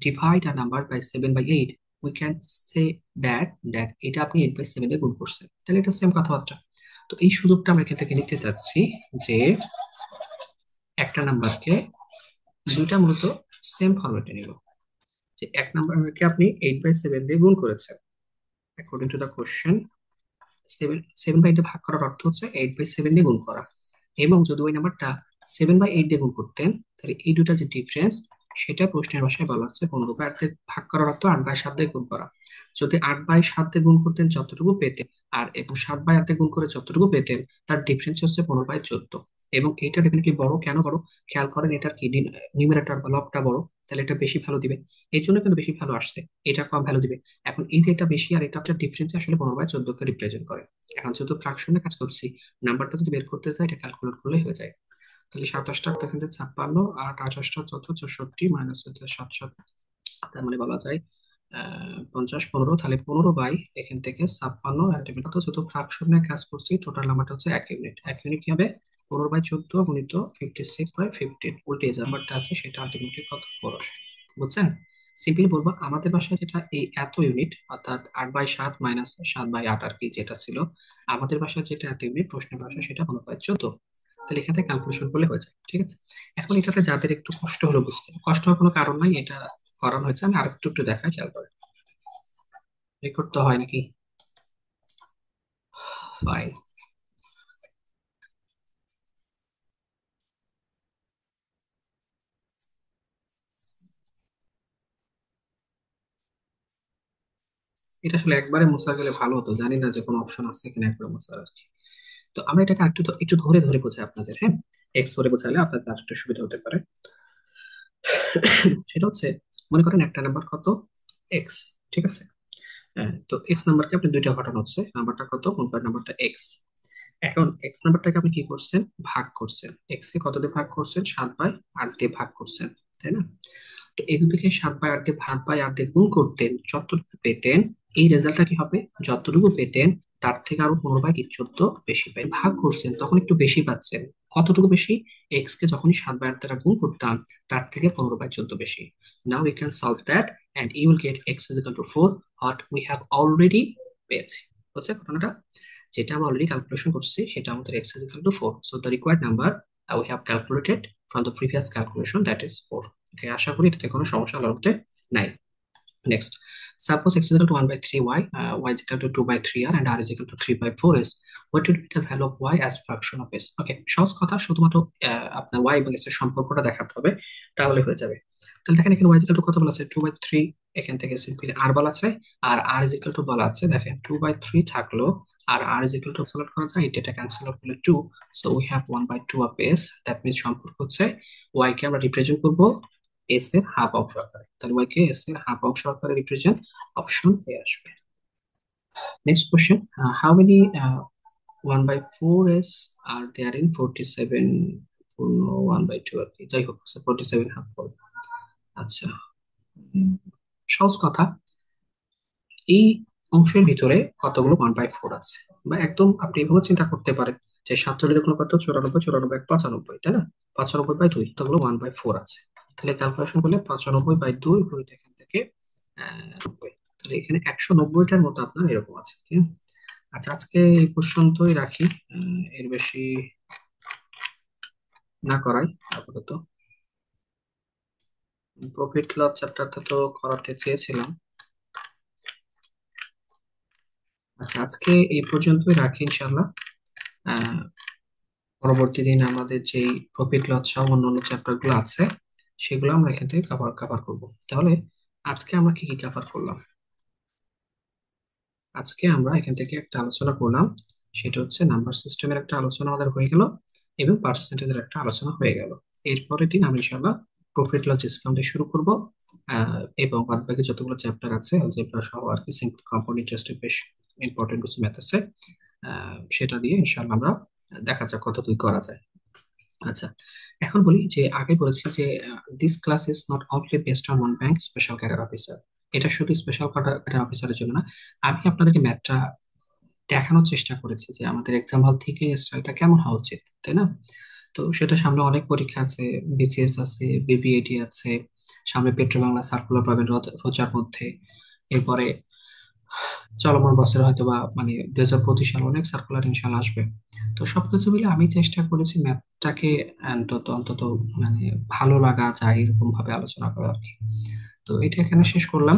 divide a number by 7/8, we can say that এটা আপনি 8/7 দিয়ে গুণ করছেন, তাহলে এটা সেম কথাবার্তা। তো এই সুযোগটা আমরা এখান থেকে নিতে চাচ্ছি যে একটা নাম্বারকে দুইটা মূলত সেম ফরম্যাটে নিব। যে এক নাম্বারকে আপনি 8/7 দিয়ে গুণ করেছেন, according to the question. Seven seven by eight ভাগ করার অর্থ হচ্ছে 8/7 দিয়ে গুণ করা। এবং যদি ওই নাম্বারটা 7/8 দিয়ে গুণ করতেন, তাহলে এই দুটা যে ডিফারেন্স, সেটা প্রশ্নের ভাষায় বলা হচ্ছে 15/8 দিয়ে ভাগ করার অর্থ 8/7 দিয়ে গুণ করা। যদি 8/7 দিয়ে গুণ করতেন যতটুকু পেতেন, আর এবং 7/8 দিয়ে গুণ করে যতটুকু পেতেন, তার ডিফারেন্স হচ্ছে 15/14। এবং এটা ডেফিনেটলি বড়। কেন বড়? খেয়াল করেন, এটার কি নিউমারেটর বা লবটা বড়, তাহলে এটা বেশি ভ্যালু দিবে। এই জন্য কিন্তু বেশি ভ্যালু আসছে, এটা কম ভ্যালু দিবে। এখন এই যে এটা বেশি আর এটা একটা ডিফারেন্স আসলে 15/14 কে রিপ্রেজেন্ট করে। এখন যেহেতু ফ্রাকশনে কাজ করছি, নাম্বারটা যদি বের করতে চাই, এটা ক্যালকুলেট করলে হয়ে যায়। তাহলে 27টা এখান থেকে 56, 8 28 চৌদ্দ 64 মাইনাস 7 তার মানে বলা যায় 50 15, তাহলে 15 এখান থেকে 56 আলটিমেট তো যেহেতু ফ্রাকশনে কাজ করছি, টোটাল নাম্বারটা হচ্ছে 1 ইউনিট। 1 ইউনিট কি হবে? 15/14 গুণিত 56/15, উল্টে যে নাম্বারটা আছে সেটা আলটিমেটলি কত? 12। বুঝছেন? সিম্পলি বলবো, আমাদের বাসায় যেটা এই এত ইউনিট, অর্থাৎ 8/7 মাইনাস 7/8 আর কি যেটা ছিল, আমাদের বাসায় যেটা এত ইউনিট, প্রশ্নের ভাষায় সেটা 15/14। তাহলে এখান থেকে ক্যালকুলেশন করলে হয়ে যায়, ঠিক আছে? এখন এটাতে যাদের একটু কষ্ট হলো বুঝতে, কষ্ট হওয়ার কোনো কারণ নাই, এটা করানো হয়েছে। আমি আরেকটু একটু দেখাই, খেয়াল করে। রেকর্ড তো হয় নাকি? ফাইন। এটা আসলে একবারে মোছা গেলে ভালো হতো, জানি না যে কোনো অপশন আছে কিনা একবারে মোছার আর কি। তো আমরা এটাকে একটু একটু ধরে ধরে বোঝাই আপনাদের, হ্যাঁ। এক্স ধরে বোঝালে আপনাদের আর একটু সুবিধা হতে পারে। সেটা হচ্ছে, মনে করেন একটা নাম্বার কত, এক্স, ঠিক আছে। তো এক্স নাম্বারকে আপনি দুইটা ঘটানো হচ্ছে, নাম্বারটা কত, মনে করেন নাম্বারটা এক্স। এখন এক্স নাম্বারটাকে আপনি কি করছেন, ভাগ করছেন, এক্স কে কত দিয়ে ভাগ করছেন, 7/8 দিয়ে ভাগ করছেন, তাই না? তো এক্স বিকে 7/8 দিয়ে ভাগ বাই 8 দিয়ে গুণ করতেন, যতটুকু পেতেন এই রেজাল্টটা কি হবে, যতটুকু পেতেন তার থেকে আরো 15/14 বেশি পাই, ভাগ করছেন তখন একটু বেশি পাচ্ছেন। কতটুকু বেশি, এক্স কে যখনই 7/8 দ্বারা গুণ করতাম তার থেকে 15/14 বেশি। নাও we can solve that and you will get x is equal to 4, what we have already পেয়েছি। বুঝছে ঘটনাটা? যেটা আমরা অলরেডি ক্যালকুলেশন করছি সেটা আমাদের x is equal to 4, so the required number we have calculated from the previous calculation, that is 4. ওকে, আশা করি এটাতে কোনো সমস্যা আলোর মধ্যে নাই। Next, suppose x is equal to 1 by 3y, y is equal to 2 by 3r, and r is equal to 3 by 4s. What would be the value of y as fraction of s? Okay, সহজ কথা, শুধুমাত্র আপনার y এবং s এর সম্পর্কটা দেখাতে হবে, তাহলে হয়ে যাবে। তাহলে দেখেন এখানে y is equal to কত বলা আছে, 2 by 3, এখান থেকে সিম্পলি r বলা আছে, আর r is equal to বলা আছে, দেখেন 2 by 3 থাকলো, আর r is equal to cancel out করা যায়, এটা ক্যান্সেল আউট করলে 2, so we have 1 by 2 of s, that means সম্পর্ক হচ্ছে y কে আমরা রিপ্রেজেন্ট করব এস এর হাফ অংশ আকারে, তাহলে y কে এস এর হাফ অংশ আকারে রিপ্রেজেন্ট, অপশন এ আসবে। Next question, how many 1 by 4s are there in 47 পূর্ণ 1 by 2 আর কি, যাই হোক 47 হাফ হবে। আচ্ছা, উম, সহজ কথা, এই অংশের ভিতরে কতগুলো 1/4 আছে, বা একদম আপনি এভাবে চিন্তা করতে পারেন যে 47 গুলো কত, 94, 94 95, তাই না? 95/2 কতগুলো 1/4 আছে, তাহলে ক্যালকুলেশন করলে 95/2 গুণিত এখান থেকে 90, তাহলে এখানে 190টার মতো আপনার এরকম আছে, ঠিক আছে? আচ্ছা, আজকে এই পর্যন্তই রাখি, এর বেশি না করাই আপাতত। প্রফিট লস চ্যাপ্টারটা তো করাতে চেয়েছিলাম। আচ্ছা, আজকে এই পর্যন্তই রাখি ইনশাল্লাহ। পরবর্তী দিন আমাদের যে প্রফিট লস সহ অন্যান্য চ্যাপ্টার গুলো আছে সেগুলো আমরা এখান থেকে কভার কভার করব। তাহলে আজকে আমরা কি কি কভার করলাম, আজকে আমরা এখান থেকে একটা আলোচনা করলাম, সেটা হচ্ছে নাম্বার সিস্টেমের একটা আলোচনা আমাদের হয়ে গেল, এবং পার্সেন্টেজের একটা আলোচনা হয়ে গেল। এরপরের দিন আমরা ইনশাআল্লাহ প্রফিট লস ডিসকাউন্ট শুরু করব, এবং বাদ বাকি যতগুলো চ্যাপ্টার আছে অলজেব্রা সহ আর কি, সিম্পল কম্পাউন্ড ইন্টারেস্টের বেশ ইম্পর্টেন্ট কিছু ম্যাথ আছে, সেটা দিয়ে ইনশাআল্লাহ আমরা দেখা যাক কত দূর করা যায়। আচ্ছা, এখন বলি যে আগে বলেছি যে this class is not only based on one bank special cadre officer, এটা শুধু স্পেশাল ক্যাডার অফিসারের জন্য না। আমি আপনাদেরকে ম্যাথটা দেখানোর চেষ্টা করেছি যে আমাদের এক্সাম হল থেকে স্টাইলটা কেমন হওয়া উচিত, তাই না? তো সেটা সামনে অনেক পরীক্ষা আছে, বিসিএস আছে, বিবিএটি আছে, সামনে পেট্রো বাংলা সার্কুলার পাবেন রোজার মধ্যে, এরপরে চলমান বছরে হয়তো বা মানে 2025 সালে অনেক সার্কুলার ইনশাল্লাহ আসবে। তো সবকিছু মিলে আমি চেষ্টা করেছি ম্যাথটাকে অন্তত অন্তত মানে ভালো লাগা যায় এরকম ভাবে আলোচনা করা আর কি। তো এটা এখানে শেষ করলাম,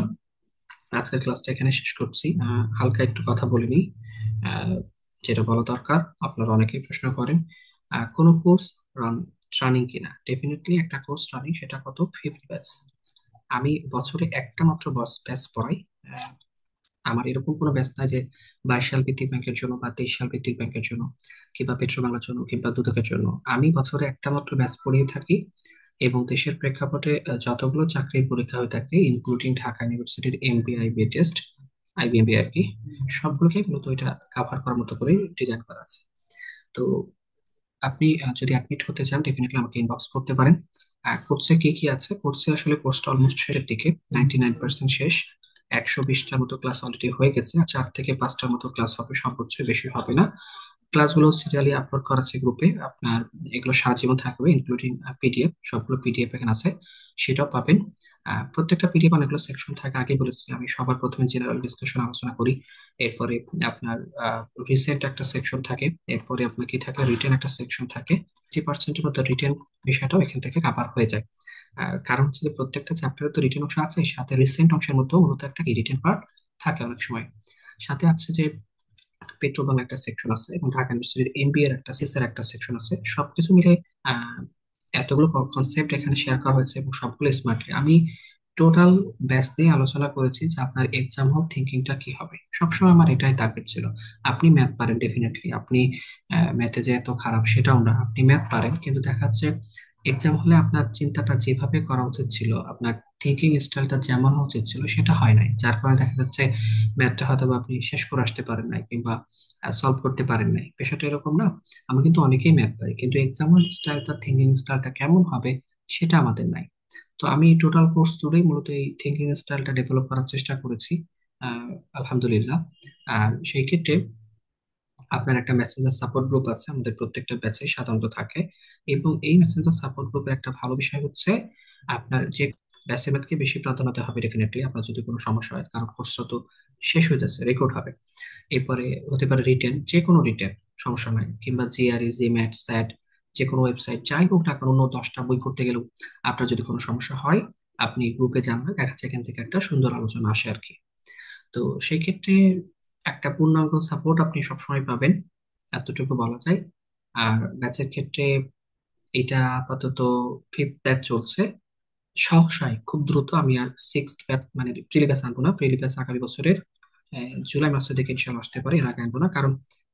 আজকের ক্লাসটা এখানে শেষ করছি। হালকা একটু কথা বলে নিই, আহ, যেটা বলা দরকার, আপনারা অনেকেই প্রশ্ন করেন কোন কোর্স রানিং কিনা, ডেফিনেটলি একটা কোর্স রানিং, সেটা কত, 5th ব্যাচ। আমি বছরে একটা মাত্র ব্যাচ পড়াই। আমার এরকম কোনো ব্যাচ নাই যে 22 সাল ভিত্তিক ব্যাংকের জন্য বা 23 সাল ভিত্তিক ব্যাংকের জন্য, কিংবা পেট্রো বাংলার জন্য, কিংবা দুদকের জন্য। আমি বছরে একটা মাত্র ব্যাচ পড়িয়ে থাকি, এবং দেশের প্রেক্ষাপটে যতগুলো চাকরির পরীক্ষা হয়ে থাকে ইনক্লুডিং ঢাকা ইউনিভার্সিটির এমবি আইবি টেস্ট, আইবিএমবি আর কি, সবগুলোকে মূলত এটা কাভার করার মতো করে ডিজাইন করা আছে। তো আপনি যদি অ্যাডমিট হতে চান ডেফিনেটলি আমাকে ইনবক্স করতে পারেন। কোর্সে কি কি আছে, কোর্সে আসলে কোর্সটা অলমোস্ট শেষের দিকে, 99% শেষ। 120টার মতো ক্লাস অলরেডি হয়ে গেছে, আর 4 থেকে 5টার মতো ক্লাস হবে সর্বোচ্চ, বেশি হবে না। ক্লাসগুলো সিরিয়ালি আপলোড করা আছে গ্রুপে আপনার, এগুলো সারা জীবন থাকবে ইনক্লুডিং পিডিএফ, সবগুলো পিডিএফ এখানে আছে, সেটাও পাবেন। প্রত্যেকটা পিডিএফ অনেকগুলো সেকশন থাকে, আগে বলেছি আমি সবার প্রথমে জেনারেল ডিসকাশন আলোচনা করি, এরপরে আপনার রিসেন্ট একটা সেকশন থাকে, এরপরে আপনার কি থাকে, রিটেন একটা সেকশন থাকে। 3%-এর মতো রিটেন বিষয়টাও এখান থেকে কাভার হয়ে যায়। কারণ হচ্ছে যে প্রত্যেকটা চ্যাপ্টারে তো রিটেন অংশ আছে, সাথে রিসেন্ট অংশের মধ্যেও মূলত একটা রিটেন পার্ট থাকে অনেক সময়। সাথে আছে যে পেট্রো বাংলা একটা সেকশন আছে, এবং ঢাকা ইউনিভার্সিটির এমবিএ এর একটা সিসের একটা সেকশন আছে, সবকিছু মিলে আহ, এতগুলো কনসেপ্ট এখানে শেয়ার করা হয়েছে, এবং সবগুলো স্মার্টলি আমি টোটাল ব্যাচ নিয়ে আলোচনা করেছি যে আপনার এক্সাম হল থিঙ্কিংটা কি হবে। সবসময় আমার এটাই টার্গেট ছিল। আপনি ম্যাথ পারেন ডেফিনেটলি, আপনি ম্যাথে যে এত খারাপ সেটাও না, আপনি ম্যাথ পারেন, কিন্তু দেখা যাচ্ছে এক্সাম হলে আপনার চিন্তাটা যেভাবে করা উচিত ছিল, আপনার থিঙ্কিং স্টাইলটা যেমন হওয়া উচিত ছিল সেটা হয় নাই, যার কারণে দেখা যাচ্ছে ম্যাথটা হয়তো বা আপনি শেষ করে আসতে পারেন নাই, কিংবা সলভ করতে পারেন নাই। বিষয়টা এরকম না, আমরা কিন্তু অনেকেই ম্যাথ পাই, কিন্তু এক্সামের স্টাইল, তার থিঙ্কিং স্টাইলটা কেমন হবে সেটা আমাদের নাই। তো আমি টোটাল কোর্স জুড়েই মূলত এই থিঙ্কিং স্টাইলটা ডেভেলপ করার চেষ্টা করেছি, আহ, আলহামদুলিল্লাহ। আর সেই ক্ষেত্রে আপনার একটা মেসেঞ্জার সাপোর্ট গ্রুপ আছে, আমাদের প্রত্যেকটা ব্যাচে সাধারণত থাকে। এবং এই মেসেঞ্জার সাপোর্ট গ্রুপের একটা ভালো বিষয় হচ্ছে, আপনার যে ব্যাচে ম্যাথকে বেশি প্রাধান্য দেওয়া হবে ডেফিনেটলি। আপনার যদি কোনো সমস্যা হয়, কারণ কোর্সটা তো শেষ হয়ে যাচ্ছে, রেকর্ড হবে। এরপরে হতে পারে রিটেন, যে কোনো রিটেন, সমস্যা নাই, কিংবা জিআরই, জিম্যাট, স্যাট, যে কোনো ওয়েবসাইট যাই হোক না কেন, অন্য 10টা বই করতে গেলেও আপনার যদি কোনো সমস্যা হয়, আপনি গ্রুপে জানাবেন, দেখা যাচ্ছে এখান থেকে একটা সুন্দর আলোচনা আসে আর কি। তো সেই ক্ষেত্রে একটা পূর্ণাঙ্গ সাপোর্ট আপনি সবসময় পাবেন, এতটুকু বলা যায়। আর ব্যাচের ক্ষেত্রে এটা আপাতত ফিফথ ব্যাচ চলছে। সহসায় খুব দ্রুত আমি আর সিক্স ব্যাচ, মানে প্রিলি ব্যাচ আনবো না। প্রিলি ব্যাচ আগামী বছরের জুলাই মাসের দিকে ইনশাল্লাহ আসতে পারে, এর আগে আনবো না। কারণ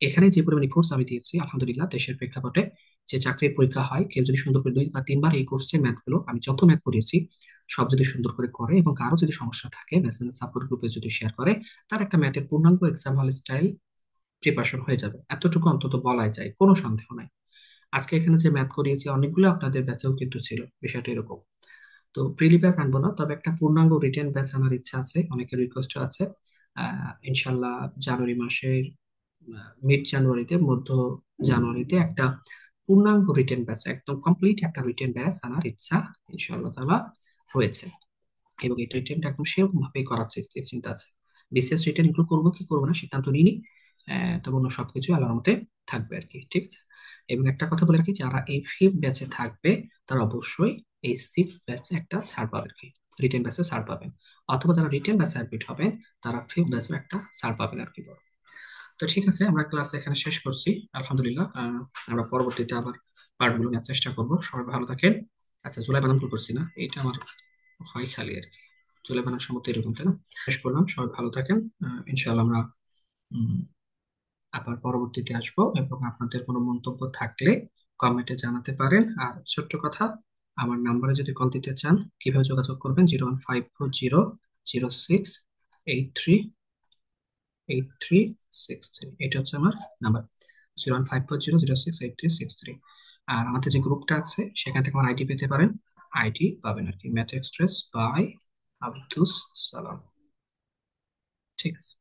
এখানে যে পরিমাণ কোর্স আমি দিয়েছি, আলহামদুলিল্লাহ, দেশের প্রেক্ষাপটে যে চাকরির পরীক্ষা হয়, কেউ যদি সুন্দর করে 2 বা 3 বার এই কোর্সে ম্যাথ গুলো, আমি যত ম্যাথ করিয়েছি সব যদি সুন্দর করে করে, এবং কারো যদি সমস্যা থাকে মেসেঞ্জার সাপোর্ট গ্রুপে যদি শেয়ার করে, তার একটা ম্যাথের পূর্ণাঙ্গ এক্সাম হল স্টাইল প্রিপারেশন হয়ে যাবে, এতটুকু অন্তত বলাই যায়, কোনো সন্দেহ নাই। আজকে এখানে যে ম্যাথ করিয়েছি অনেকগুলো আপনাদের ব্যাচেও কিন্তু ছিল, বিষয়টা এরকম। তো প্রিলি ব্যাচ আনবো না, তবে একটা পূর্ণাঙ্গ রিটেন ব্যাচ আনার ইচ্ছা আছে, অনেকের রিকোয়েস্ট আছে। ইনশাল্লাহ জানুয়ারি মাসের মিড জানুয়ারিতে, মধ্য জানুয়ারিতে একটা পূর্ণাঙ্গ রিটেন ব্যাচ, একদম কমপ্লিট একটা রিটেন ব্যাচ আনার ইচ্ছা ইনশাল্লাহ তাআলা হয়েছে। এবং এই রিটেনটা একদম সেরকম ভাবেই করার চিন্তা আছে। বিসিএস রিটেন ইনক্লুড করবো কি করবো না সিদ্ধান্ত নিইনি। তবে অন্য সবকিছু আল্লাহর মতে থাকবে আর কি, ঠিক আছে। এবং একটা কথা বলে রাখি, যারা এই ফিফথ ব্যাচে থাকবে তারা অবশ্যই এই সিক্স ব্যাচে একটা ছাড় পাবে আর কি, রিটেন ব্যাচে ছাড় পাবেন। অথবা যারা রিটেন ব্যাচে অ্যাডমিট হবেন, তারা ফিফথ ব্যাচে একটা ছাড় পাবেন আর কি। তো ঠিক আছে, আমরা ক্লাস এখানে শেষ করছি, আলহামদুলিল্লাহ। আমরা পরবর্তীতে আবার পার্টগুলো নেওয়ার চেষ্টা করবো। সবাই ভালো থাকেন। আচ্ছা, জুলাই বানান ভুল করছি না, এটা আমার হয় খালি আর কি, জুলাই বানান সম্ভবত এরকম, তাই না? শেষ করলাম, সবাই ভালো থাকেন। ইনশাআল্লাহ আমরা উম, আবার পরবর্তীতে আসবো, এবং আপনাদের কোনো মন্তব্য থাকলে কমেন্টে জানাতে পারেন। আর ছোট্ট কথা, আমার নাম্বারে যদি কল দিতে চান, কিভাবে যোগাযোগ করবেন? 01540 08683, এটা হচ্ছে আমার নাম্বার। 01540 0868363। আর আমাদের যে গ্রুপটা আছে সেখান থেকে আমার আইডি পেতে পারেন, আইডি পাবেন আর কি, math express by Abdus Salam. ঠিক আছে।